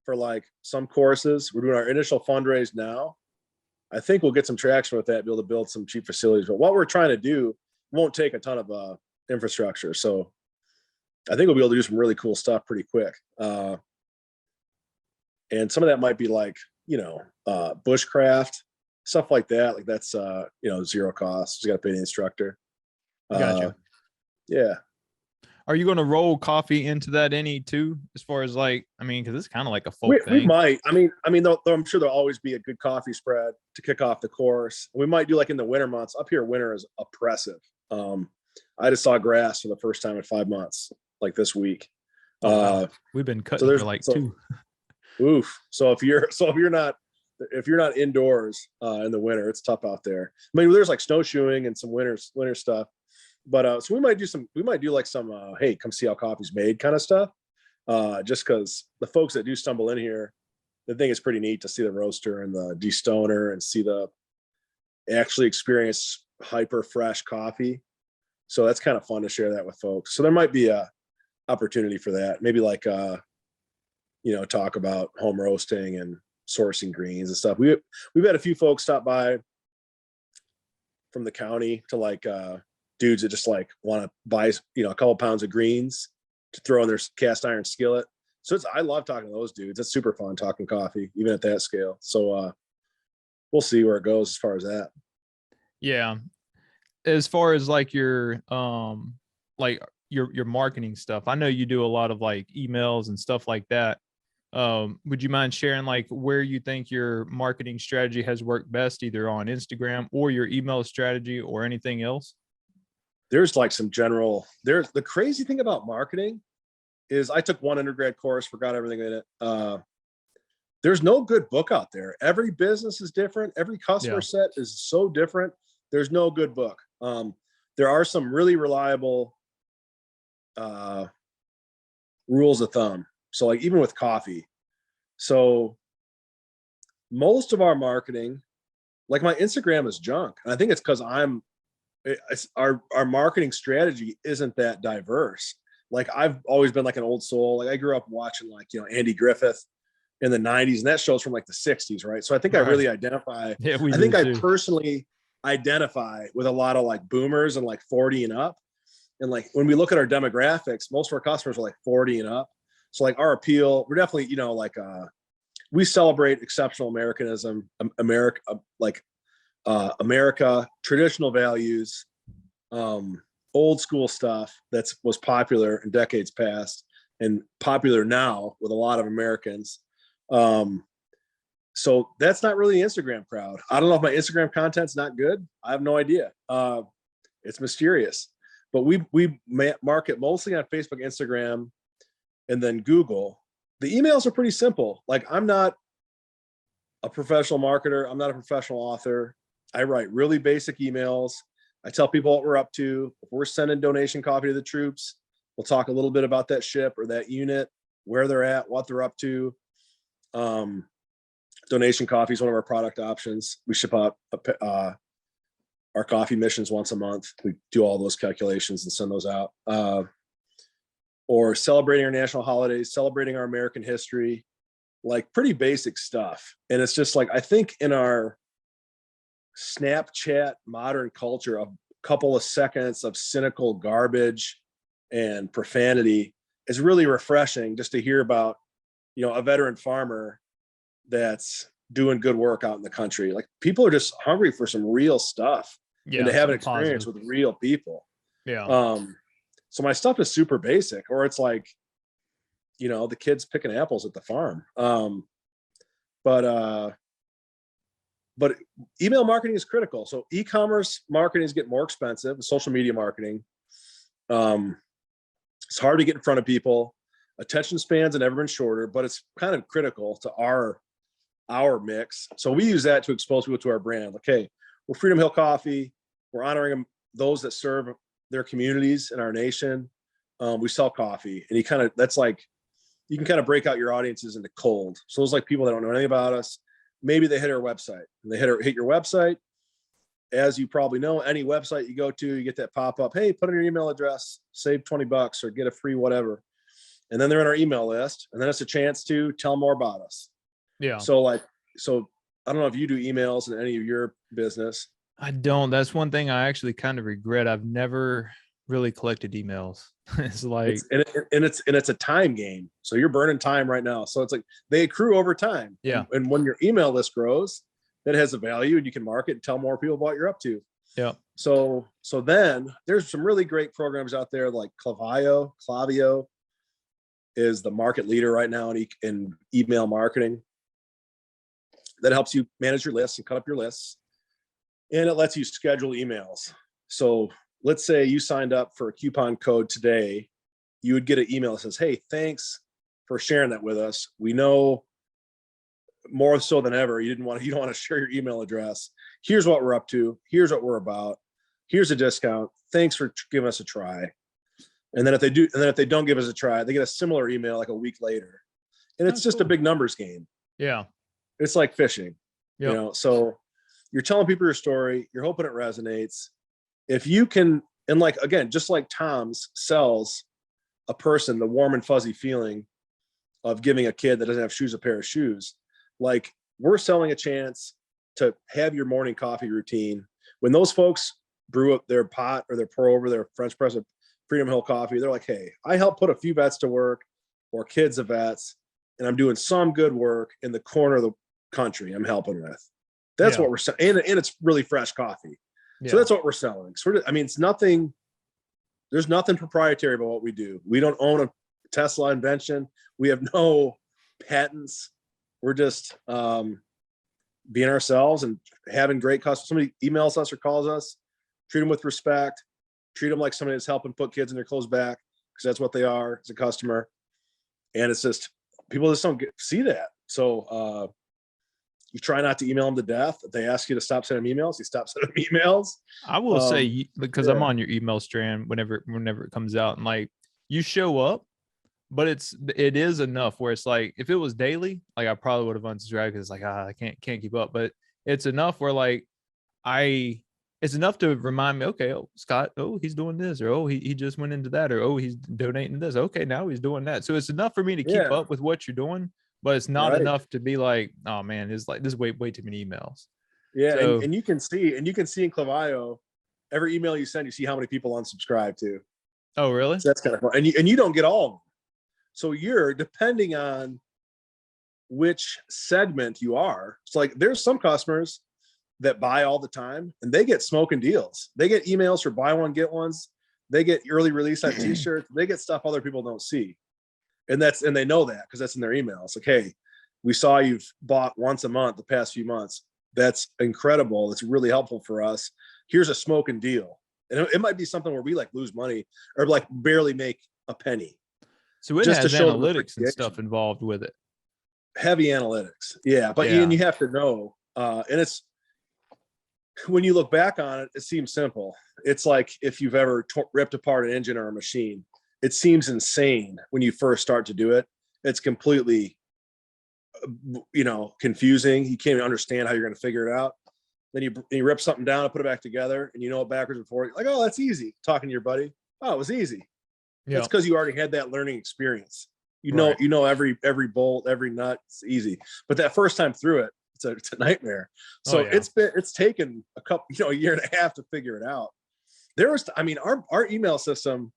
for like some courses. We're doing our initial fundraise now. I think we'll get some traction with that, be able to build some cheap facilities. But what we're trying to do won't take a ton of infrastructure. So I think we'll be able to do some really cool stuff pretty quick. And some of that might be like, bushcraft, stuff like that. Like that's, zero cost. Just got to pay the instructor. Gotcha. Yeah. Are you going to roll coffee into that any too? As far as like, I mean, because it's kind of like a folk thing. We might. I mean, though I'm sure there'll always be a good coffee spread to kick off the course. We might do like in the winter months. Up here, winter is oppressive. I just saw grass for the first time in 5 months, like this week. Wow. We've been cutting for like 2. Oof. So if you're not indoors in the winter, it's tough out there. I mean, there's like snowshoeing and some winter stuff. But so we might do like some hey, come see how coffee's made kind of stuff. Just because the folks that do stumble in here, they think it's pretty neat to see the roaster and the destoner and see the actually experience hyper fresh coffee. So that's kind of fun to share that with folks. So there might be a opportunity for that. Maybe like talk about home roasting and sourcing greens and stuff. We've had a few folks stop by from the county to like dudes that just like want to buy a couple pounds of greens to throw in their cast iron skillet. So I love talking to those dudes. It's super fun talking coffee, even at that scale. So we'll see where it goes as far as that. Yeah. As far as like your your marketing stuff, I know you do a lot of like emails and stuff like that. Would you mind sharing like where you think your marketing strategy has worked best, either on Instagram or your email strategy or anything else? There's like the crazy thing about marketing is I took one undergrad course, forgot everything in it. There's no good book out there. Every business is different. Every customer set is so different. There's no good book. There are some really reliable rules of thumb. So like even with coffee. So most of our marketing, like my Instagram is junk. And I think it's because I'm our marketing strategy isn't that diverse. Like I've always been like an old soul. Like I grew up watching like, Andy Griffith in the 90s, and that show's from like the 60s, right? So I think I really identify. Yeah, we I do think I too. personally identify with a lot of like boomers and like 40 and up. And like when we look at our demographics, most of our customers are like 40 and up. So like our appeal, we're definitely, we celebrate exceptional Americanism, America, America, traditional values, old school stuff was popular in decades past and popular now with a lot of Americans. So that's not really the Instagram crowd. I don't know if my Instagram content's not good. I have no idea. It's mysterious, but we market mostly on Facebook, Instagram, and then Google. The emails are pretty simple. Like I'm not a professional marketer. I'm not a professional author. I write really basic emails. I tell people what we're up to. If we're sending donation coffee to the troops, we'll talk a little bit about that ship or that unit, where they're at, what they're up to. Donation coffee is one of our product options. We ship out our coffee missions once a month. We do all those calculations and send those out. Or celebrating our national holidays, celebrating our American history, like pretty basic stuff. And it's just like, I think in our Snapchat modern culture, a couple of seconds of cynical garbage and profanity is really refreshing just to hear about, a veteran farmer that's doing good work out in the country. Like people are just hungry for some real stuff and to have an experience with real people. Yeah. So my stuff is super basic, or it's like, the kids picking apples at the farm. But email marketing is critical. So e-commerce marketing is getting more expensive. Social media marketing. It's hard to get in front of people. Attention spans have never been shorter, but it's kind of critical to our mix. So we use that to expose people to our brand. Like, hey, we're Freedom Hill Coffee. We're honoring those that serve their communities in our nation. We sell coffee, and you can kind of break out your audiences into cold. So those like people that don't know anything about us. Maybe they hit our website. And they hit your website. As you probably know, any website you go to, you get that pop up. Hey, put in your email address, save $20 or get a free whatever. And then they're in our email list, and then it's a chance to tell more about us. Yeah. So I don't know if you do emails in any of your business. I don't. That's one thing I actually kind of regret. I've never really collected emails. It's like, it's a time game. So you're burning time right now. So it's like they accrue over time. Yeah. And when your email list grows, that has a value, and you can market and tell more people about what you're up to. Yeah. So then there's some really great programs out there like Klaviyo is the market leader right now in email marketing. That helps you manage your lists and cut up your lists. And it lets you schedule emails. So let's say you signed up for a coupon code today, you would get an email that says, hey, thanks for sharing that with us. We know more so than ever, you don't want to share your email address. Here's what we're up to. Here's what we're about. Here's a discount. Thanks for giving us a try. And then if they don't give us a try, they get a similar email like a week later. And it's just a big numbers game. Yeah. It's like fishing, Yep. So you're telling people your story. You're hoping it resonates. If you can, and like, again, just like Tom's sells a person the warm and fuzzy feeling of giving a kid that doesn't have shoes a pair of shoes, like we're selling a chance to have your morning coffee routine. When those folks brew up their pot or their pour over their French press of Freedom Hill Coffee, they're like, hey, I helped put a few vets to work or kids of vets, and I'm doing some good work in the corner of the country I'm helping with. That's what we're selling. And it's really fresh coffee. Yeah. So that's what we're selling. It's nothing, there's nothing proprietary about what we do. We don't own a Tesla invention. We have no patents. We're just being ourselves and having great customers. Somebody emails us or calls us, treat them with respect, treat them like somebody that's helping put kids in their clothes back, because that's what they are as a customer. And it's just, people just don't see that. So you try not to email them to death. If they ask you to stop sending emails, you stop sending emails. I will say, because I'm on your email strand whenever it comes out, and like you show up, but it is enough where it's like, if it was daily, like I probably would have unsubscribed because it's like, I can't keep up. But it's enough where like I it's enough to remind me, okay, oh, Scott, oh, he's doing this, or oh, he just went into that, or oh, he's donating this. Okay, now he's doing that. So it's enough for me to keep Yeah. up with what you're doing, but it's not Right. enough to be like, oh man, it's like this is way too many emails. Yeah. So And you can see in Clivaio, every email you send, you see how many people unsubscribe to. oh really? So that's kind of fun. And you don't get all of them. So you're depending on which segment you are. It's like there's some customers that buy all the time and they get smoking deals. They get emails for buy one, get ones. They get early release on t-shirts. They get stuff other people don't see. And they know that because that's in their emails. Like, hey, we saw you've bought once a month the past few months. That's incredible. It's really helpful for us. Here's a smoking deal. And it might be something where we like lose money or like barely make a penny. So it Just has to show them analytics and appreciation. stuff involved with it. Heavy analytics. Yeah. But Yeah. and you have to know, and it's, when you look back on it, it seems simple. It's like if you've ever ripped apart an engine or a machine, it seems insane when you first start to do it. It's completely, confusing. You can't even understand how you're going to figure it out. Then you rip something down and put it back together, and you know it backwards and forward. Like, oh, that's easy. Talking to your buddy, oh, it was easy. Yeah. That's because you already had that learning experience. Right. Every bolt, every nut. It's easy. But that first time through it, it's a nightmare. So it's taken a year and a half to figure it out. Our email system,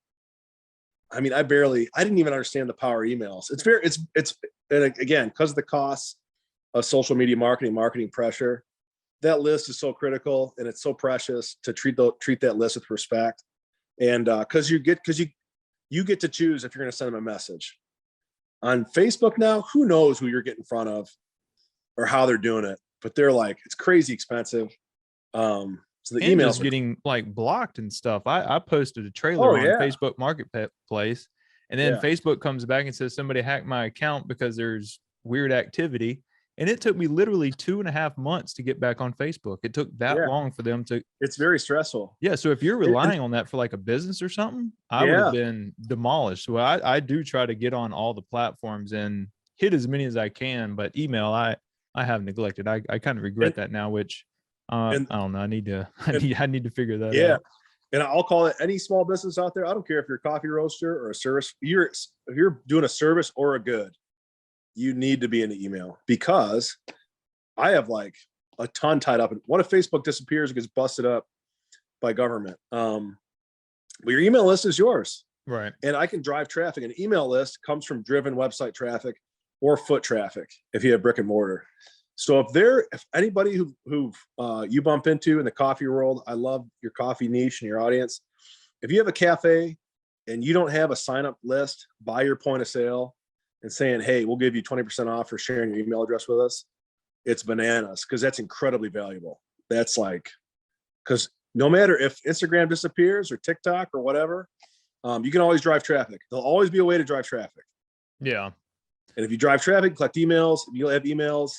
I didn't even understand the power of emails. And again, because of the costs of social media marketing pressure, that list is so critical and it's so precious to treat that list with respect. And because you get to choose if you're going to send them a message. On Facebook now, who knows who you're getting in front of or how they're doing it, but they're like, it's crazy expensive. So the emails are getting like blocked and stuff. I posted a trailer on Facebook Marketplace, and then Facebook comes back and says somebody hacked my account because there's weird activity. And it took me literally 2.5 months to get back on Facebook. It took that long for them to. It's very stressful. Yeah. So if you're relying on that for like a business or something, I would have been demolished. So I do try to get on all the platforms and hit as many as I can, but email, I have neglected. I kind of regret that now, which I don't know. I need to figure that out. And I'll call it any small business out there. I don't care if you're a coffee roaster or a service. If you're doing a service or a good, you need to be in the email, because I have like a ton tied up. And what if Facebook disappears or gets busted up by government? Well, your email list is yours. Right. And I can drive traffic. An email list comes from driven website traffic or foot traffic if you have brick and mortar. So if anybody who you bump into in the coffee world, I love your coffee niche and your audience. If you have a cafe and you don't have a sign up list by your point of sale and saying, hey, we'll give you 20% off for sharing your email address with us, it's bananas, because that's incredibly valuable. That's like, because no matter if Instagram disappears or TikTok or whatever, you can always drive traffic. There'll always be a way to drive traffic. Yeah. And if you drive traffic, collect emails, if you have emails,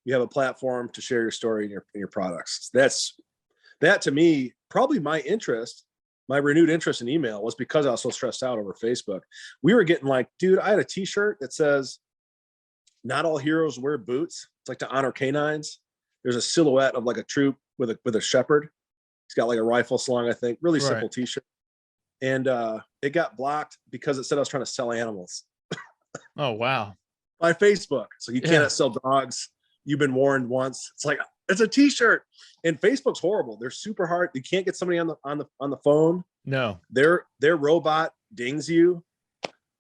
you have a platform to share your story and your products. That to me, probably my renewed interest in email was because I was so stressed out over Facebook. We were getting like, dude, I had a t-shirt that says, not all heroes wear boots. It's like to honor canines. There's a silhouette of like a troop with a shepherd. He's got like a rifle slung, I think. Really simple t-shirt. And it got blocked because it said I was trying to sell animals. Oh, wow. By Facebook. So you cannot sell dogs. You've been warned once. It's like, it's a t-shirt. And Facebook's horrible. They're super hard. You can't get somebody on the phone. No. Their robot dings you.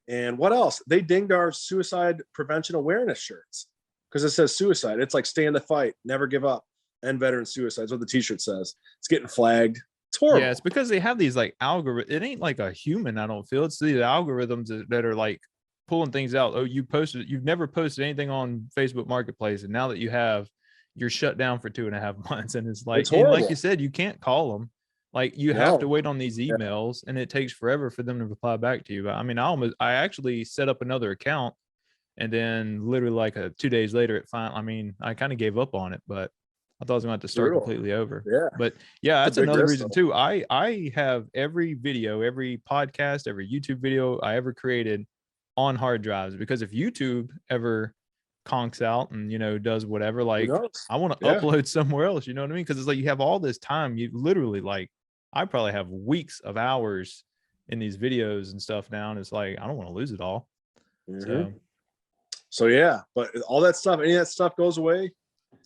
And what else? They dinged our suicide prevention awareness shirts because it says suicide. It's like stay in the fight, never give up, end veteran suicide. That's what the t-shirt says. It's getting flagged. It's horrible. Yeah, it's because they have these like algorithms. It ain't like a human, I don't feel. It's these algorithms that are like pulling things out. Oh, you've never posted anything on Facebook Marketplace, and now that you have, you're shut down for 2.5 months. And it's like, and like you said, you can't call them. Like you have to wait on these emails, and it takes forever for them to reply back to you. But I mean, I actually set up another account, and then literally like 2 days later, I kind of gave up on it, but I thought I was going to have to start completely over. Yeah. But yeah, that's another reason too. I have every video, every podcast, every YouTube video I ever created on hard drives, because if YouTube ever conks out and, you know, does whatever. Who Like, knows? I want to Yeah. upload somewhere else, you know what I mean? Because it's like you have all this time. You literally, like, I probably have weeks of hours in these videos and stuff now. And it's like, I don't want to lose it all. Mhm. So yeah, but all that stuff, any of that stuff goes away.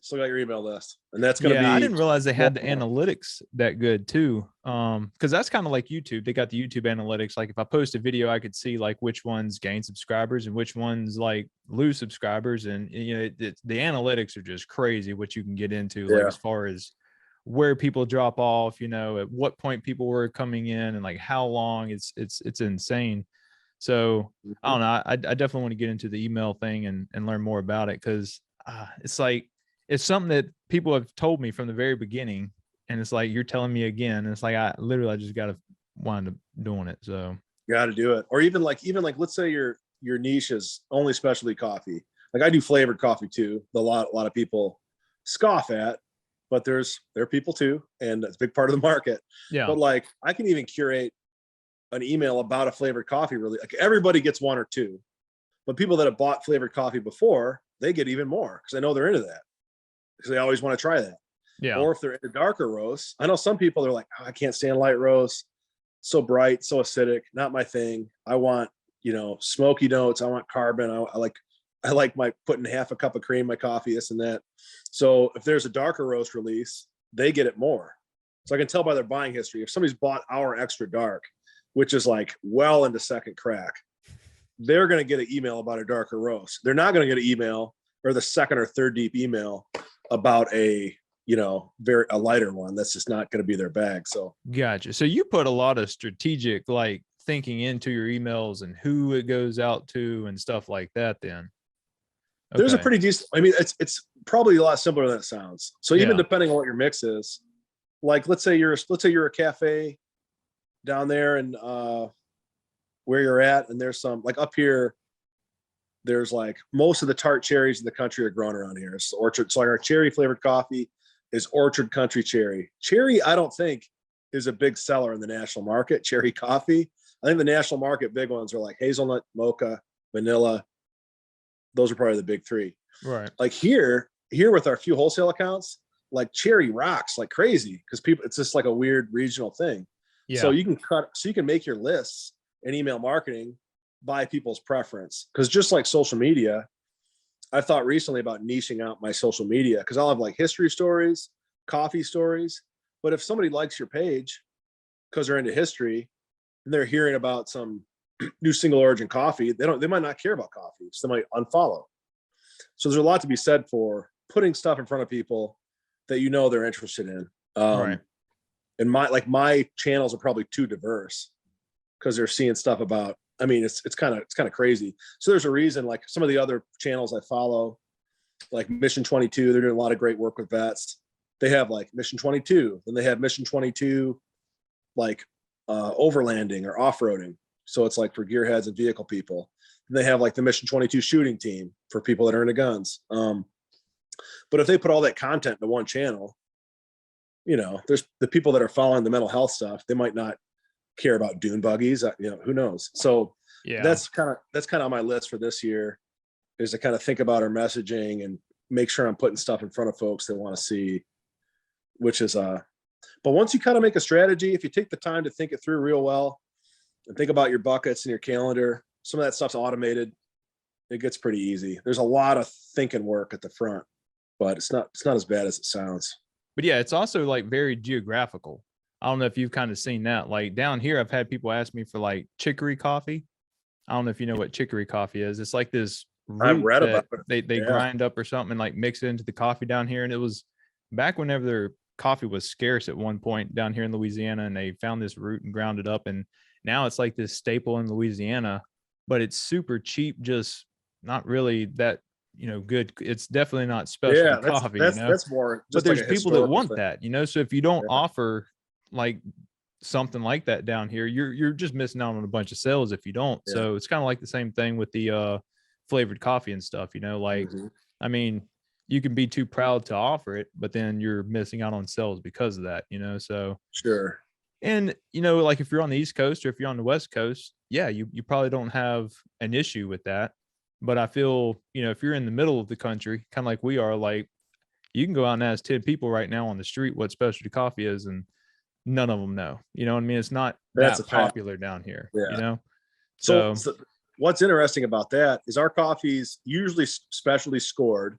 Still got your email list, and that's going to be. I didn't realize they had the analytics that good too. Because that's kind of like YouTube. They got the YouTube analytics. Like if I post a video, I could see like which ones gain subscribers and which ones like lose subscribers. And you know, the analytics are just crazy what you can get into, like as far as where people drop off, you know, at what point people were coming in and like how long. It's insane. So I don't know. I definitely want to get into the email thing and learn more about it, because it's like, it's something that people have told me from the very beginning, and it's like you're telling me again. And it's like I just got to wind up doing it. So got to do it. Or even like let's say your niche is only specialty coffee. Like I do flavored coffee too. A lot of people scoff at, but there are people too, and it's a big part of the market. Yeah. But like I can even curate an email about a flavored coffee. Really, like everybody gets one or two, but people that have bought flavored coffee before, they get even more because I know they're into that, because they always want to try that. Yeah. Or if they're into darker roasts, I know some people are like, oh, I can't stand light roast, so bright, so acidic, not my thing. I want, you know, smoky notes. I want carbon. I like my putting half a cup of cream in my coffee, this and that. So if there's a darker roast release, they get it more. So I can tell by their buying history. If somebody's bought our extra dark, which is like well into second crack, they're going to get an email about a darker roast. They're not going to get an email or the second or third deep email about a, you know, a lighter one. That's just not going to be their bag. So gotcha. So you put a lot of strategic like thinking into your emails and who it goes out to and stuff like that then. There's a pretty decent, I mean, it's probably a lot simpler than it sounds. So even depending on what your mix is, like let's say you're a cafe down there and where you're at, and there's some, like up here, there's like most of the tart cherries in the country are grown around here. It's orchard. So like our cherry flavored coffee is orchard country cherry. Cherry, I don't think is a big seller in the national market, cherry coffee. I think the national market big ones are like hazelnut, mocha, vanilla. Those are probably the big three. Right. Like here with our few wholesale accounts, like cherry rocks like crazy because people, it's just like a weird regional thing. Yeah. So you can make your lists and email marketing by people's preference. Because just like social media, I thought recently about niching out my social media, because I'll have like history stories, coffee stories. But if somebody likes your page because they're into history and they're hearing about some new single origin coffee, they might not care about coffee, so they might unfollow. So there's a lot to be said for putting stuff in front of people that you know they're interested in. Right. And my channels are probably too diverse because they're seeing stuff about, I mean, it's kind of crazy. So there's a reason, like some of the other channels I follow, like Mission 22, they're doing a lot of great work with vets. They have like Mission 22, then they have Mission 22, like overlanding or off-roading. So it's like for gearheads and vehicle people. And they have like the Mission 22 shooting team for people that are into guns. But if they put all that content into one channel, you know, there's the people that are following the mental health stuff, they might not care about dune buggies, you know, who knows? So that's kind of on my list for this year, is to kind of think about our messaging and make sure I'm putting stuff in front of folks that want to see, which is but once you kind of make a strategy, if you take the time to think it through real well and think about your buckets and your calendar, some of that stuff's automated, it gets pretty easy. There's a lot of thinking work at the front, but it's not as bad as it sounds. But yeah, it's also like very geographical. I don't know if you've kind of seen that. Like down here, I've had people ask me for like chicory coffee. I don't know if you know what chicory coffee is. It's like this root I've read about it. They grind up or something and like mix it into the coffee down here. And it was back whenever their coffee was scarce at one point down here in Louisiana, and they found this root and ground it up. And now it's like this staple in Louisiana, but it's super cheap, just not really that, you know, good. It's definitely not special coffee, you know? That's more, but there's people that want that, you know? So if you don't offer like something like that down here, you're just missing out on a bunch of sales if you don't. So it's kind of like the same thing with the flavored coffee and stuff, you know, like, I mean, you can be too proud to offer it, but then you're missing out on sales because of that, you know? So sure. And, you know, like if you're on the East Coast or if you're on the West Coast, yeah, you probably don't have an issue with that. But I feel, if you're in the middle of the country, kind of like we are, like you can go out and ask 10 people right now on the street what specialty coffee is, and none of them know. You know what I mean? It's not That's that a fact. popular down here, Yeah. So So what's interesting about that is our coffee's usually specialty scored,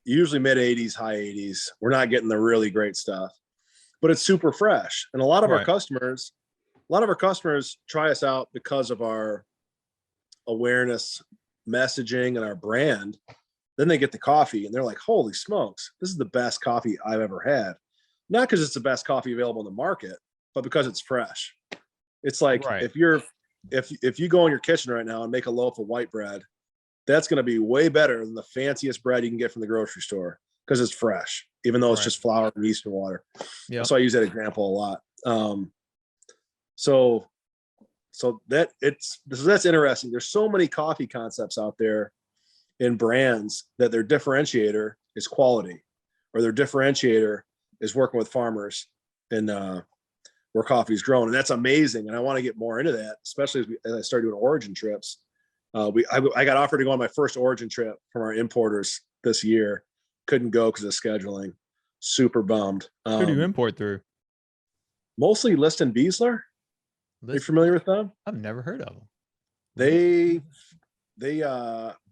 usually mid 80s, high 80s. We're not getting the really great stuff, but it's super fresh. And a lot of our customers try us out because of our awareness messaging and our brand. Then they get the coffee and they're like, holy smokes, this is the best coffee I've ever had. Not because it's the best coffee available in the market, but because it's fresh. It's like if you go in your kitchen right now and make a loaf of white bread, that's going to be way better than the fanciest bread you can get from the grocery store because it's fresh, even though it's just flour and yeast and water. Yeah. So I use that example a lot. So that's interesting. There's so many coffee concepts out there in brands that their differentiator is quality, or their differentiator is working with farmers and where coffee is grown. And that's amazing. And I want to get more into that, especially as I start doing origin trips. I got offered to go on my first origin trip from our importers this year. Couldn't go because of scheduling. Super bummed. Who do you import through? Mostly List and Beasler. Are you familiar with them? I've never heard of them. They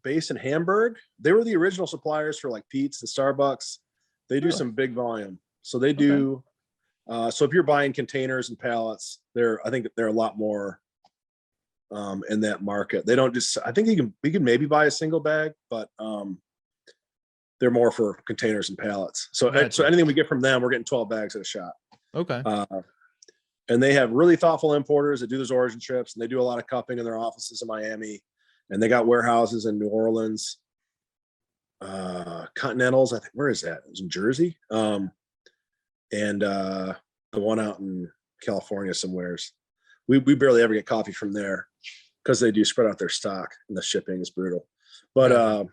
based in Hamburg. They were the original suppliers for like Pete's and Starbucks. They do some big volume. So they do. So if you're buying containers and pallets, I think they're a lot more in that market. They don't just, I think we can maybe buy a single bag, but they're more for containers and pallets. So anything we get from them, we're getting 12 bags at a shot. Okay. And they have really thoughtful importers that do those origin trips, and they do a lot of cupping in their offices in Miami, and they got warehouses in New Orleans, Continentals. I think, where is that? It was in Jersey. And the one out in California somewheres. We barely ever get coffee from there because they do spread out their stock and the shipping is brutal. But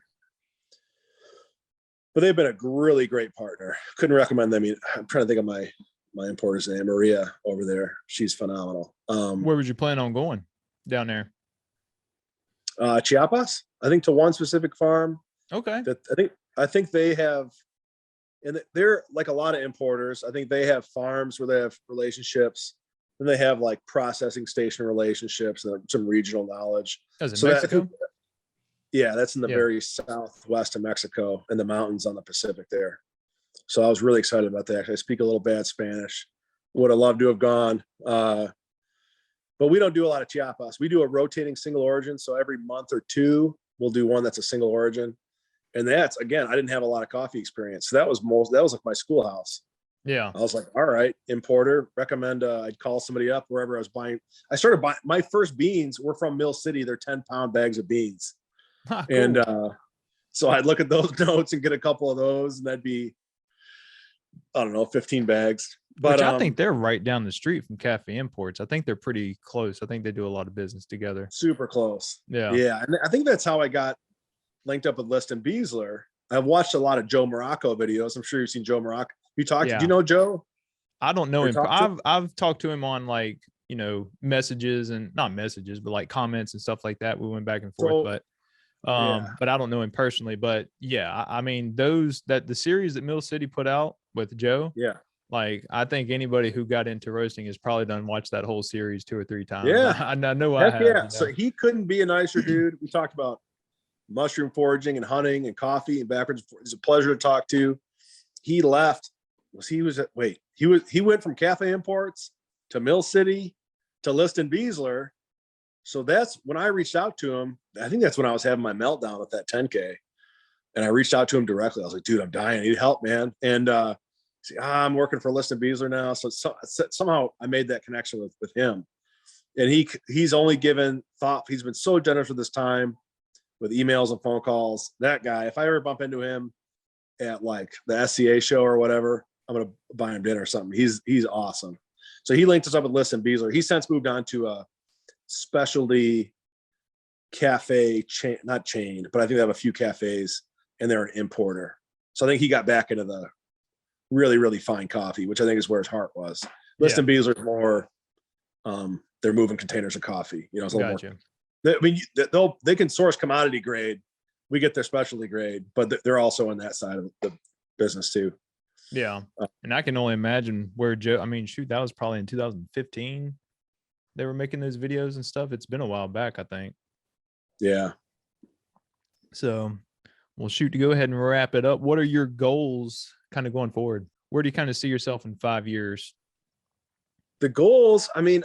they've been a really great partner. Couldn't recommend them. I'm trying to think of my importer's name, Maria over there. She's phenomenal. Where would you plan on going down there? Chiapas, I think, to one specific farm. Okay. That I think they have, and they're like a lot of importers. I think they have farms where they have relationships, and they have like processing station relationships and some regional knowledge. That's in Mexico? That's in the very southwest of Mexico and the mountains on the Pacific there. So I was really excited about that. I speak a little bad Spanish. Would have loved to have gone. But we don't do a lot of Chiapas. We do a rotating single origin. So every month or two, we'll do one that's a single origin. And that's, again, I didn't have a lot of coffee experience. So that was like my schoolhouse. Yeah. I was like, all right, importer, recommend I'd call somebody up wherever I was buying. I started buying, my first beans were from Mill City. They're 10-pound bags of beans. Cool. And so I'd look at those notes and get a couple of those, and that'd be, I don't know, 15 bags. But I think they're right down the street from Cafe Imports. I think they're pretty close. I think they do a lot of business together. Super close. Yeah. Yeah. And I think that's how I got linked up with List and Beasler. I've watched a lot of Joe Morocco videos. I'm sure you've seen Joe Morocco. Do you know Joe? I don't know him. I've talked to him on, like, messages, and not messages, but like comments and stuff like that. We went back and forth, but I don't know him personally. But yeah, I mean, the series that Mill City put out with Joe. Yeah. Like, I think anybody who got into roasting has probably watched that whole series 2 or 3 times. Yeah. I know I have. Yeah. So he couldn't be a nicer dude. We talked about mushroom foraging and hunting and coffee and backwards. It's a pleasure to talk to. He left. He went from Cafe Imports to Mill City to List and Beasler. So that's when I reached out to him. I think that's when I was having my meltdown with that 10K. And I reached out to him directly. I was like, dude, I'm dying. I need help, man. And I'm working for List and Beasler now. So somehow I made that connection with him. And he's only given thought. He's been so generous with his time, with emails and phone calls. That guy, if I ever bump into him at like the SCA show or whatever, I'm going to buy him dinner or something. He's awesome. So he linked us up with List and Beasler. He's since moved on to a specialty cafe chain, not chain, but I think they have a few cafes, and they're an importer. So I think he got back into the really, really fine coffee, which I think is where his heart was. List and Beasler is more, they're moving containers of coffee. It's a little more. I mean, they can source commodity grade we get their specialty grade, but they're also in that side of the business too. Yeah. And I can only imagine where Joe, I mean, shoot, that was probably in 2015. They were making those videos and stuff. It's been a while back, I think. Yeah. So, well, shoot, to go ahead and wrap it up, what are your goals kind of going forward? Where do you kind of see yourself in 5 years? The goals, I mean,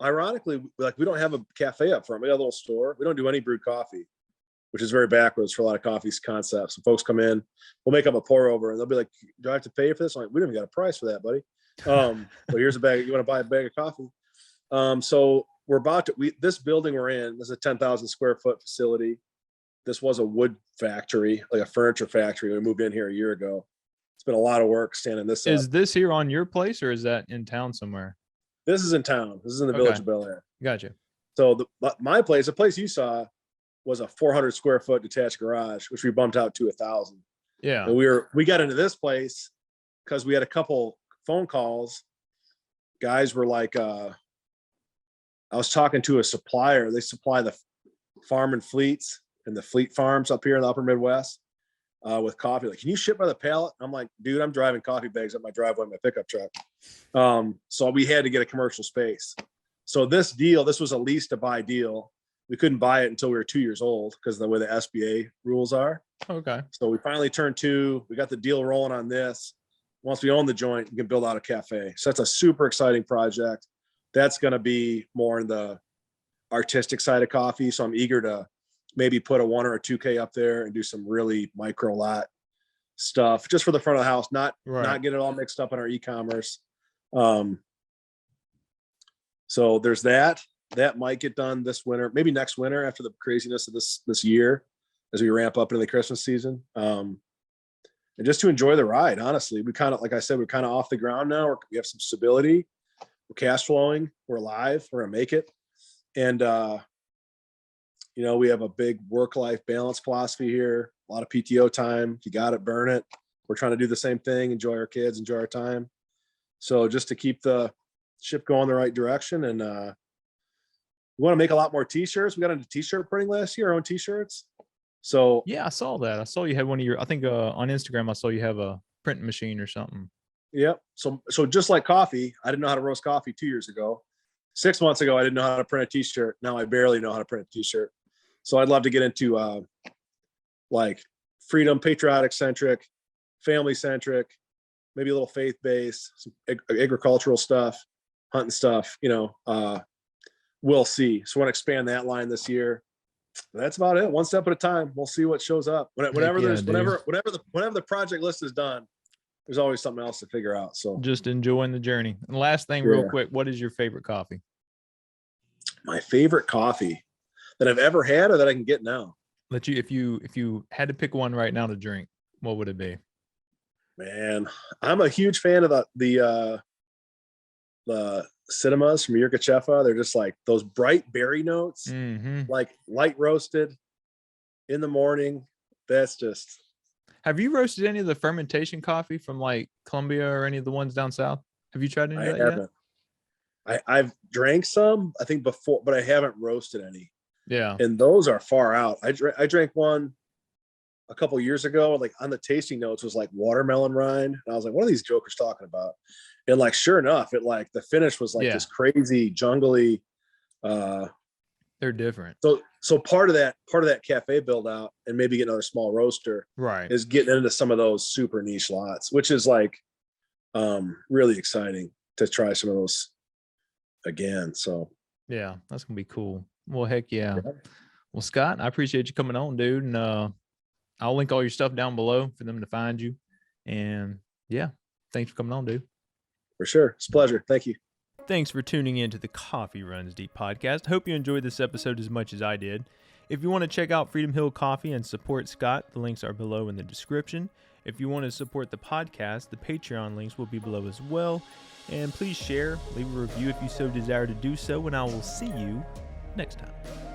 ironically, like we don't have a cafe up front. We got a little store. We don't do any brewed coffee, which is very backwards for a lot of coffee concepts. And folks come in, we'll make them a pour over, and they'll be like, "Do I have to pay for this?" I'm like, "We don't even got a price for that, buddy." But here's a bag. You want to buy a bag of coffee? So we're about to. This building we're in, this is a 10,000 square foot facility. This was a wood factory, like a furniture factory. We moved in here a year ago. It's been a lot of work standing this up. Is this here on your place, or is that in town somewhere? This is in town. This is in the village of Bel Air. Gotcha. So my place, the place you saw, was a 400 square foot detached garage, which we bumped out to 1,000. Yeah. And we got into this place because we had a couple phone calls. Guys were like, I was talking to a supplier. They supply the farm and fleets and the fleet farms up here in the upper Midwest with coffee. Like, can you ship by the pallet? I'm like, dude, I'm driving coffee bags up my driveway in my pickup truck. So we had to get a commercial space. So this was a lease to buy deal. We couldn't buy it until we were 2 years old because of the way the SBA rules are. Okay. So we finally turned 2. We got the deal rolling on this. Once we own the joint, we can build out a cafe. So that's a super exciting project. That's going to be more in the artistic side of coffee. So I'm eager to maybe put a 1 or a 2K up there and do some really micro lot stuff just for the front of the house, not get it all mixed up in our e-commerce. So there's that. That might get done this winter, maybe next winter after the craziness of this year as we ramp up into the Christmas season. And just to enjoy the ride, honestly. We kind of, like I said, we're kind of off the ground now. We have some stability. We're cash flowing. We're alive. We're going to make it. And, we have a big work-life balance philosophy here. A lot of PTO time. If you got it, burn it. We're trying to do the same thing, enjoy our kids, enjoy our time. So just to keep the ship going the right direction. And we want to make a lot more t-shirts. We got into t-shirt printing last year, our own t-shirts. So yeah, I saw that. I saw you had one of your, I think on Instagram, I saw you have a printing machine or something. Yep. So just like coffee, I didn't know how to roast coffee 2 years ago. 6 months ago, I didn't know how to print a t-shirt. Now I barely know how to print a t-shirt. So I'd love to get into like freedom, patriotic centric, family centric, maybe a little faith based, some agricultural stuff, hunting stuff, we'll see. So I want to expand that line this year. That's about it. One step at a time. We'll see what shows up. Whenever the project list is done, there's always something else to figure out. So just enjoying the journey. And last thing, real quick, what is your favorite coffee? My favorite coffee that I've ever had or that I can get now. If you had to pick one right now to drink, what would it be? Man, I'm a huge fan of the cinemas from Yirgacheffa. They're just like those bright berry notes, like light roasted in the morning. That's just. Have you roasted any of the fermentation coffee from like Colombia or any of the ones down south? Have you tried any of that yet? I've drank some, I think before, but I haven't roasted any. Yeah. And those are far out. I drank one a couple years ago, like on the tasting notes was like watermelon rind. And I was like, what are these jokers talking about? And like, sure enough, the finish was like this crazy jungly. They're different. So part of that cafe build out and maybe get another small roaster, right, is getting into some of those super niche lots, which is like really exciting to try some of those again. So yeah, that's gonna be cool. Well, heck yeah. Well, Scott, I appreciate you coming on, dude. And I'll link all your stuff down below for them to find you. And yeah, thanks for coming on, dude. For sure. It's a pleasure. Thank you. Thanks for tuning in to the Coffee Runs Deep podcast. Hope you enjoyed this episode as much as I did. If you want to check out Freedom Hill Coffee and support Scott, the links are below in the description. If you want to support the podcast, the Patreon links will be below as well. And please share, leave a review if you so desire to do so, and I will see you next time.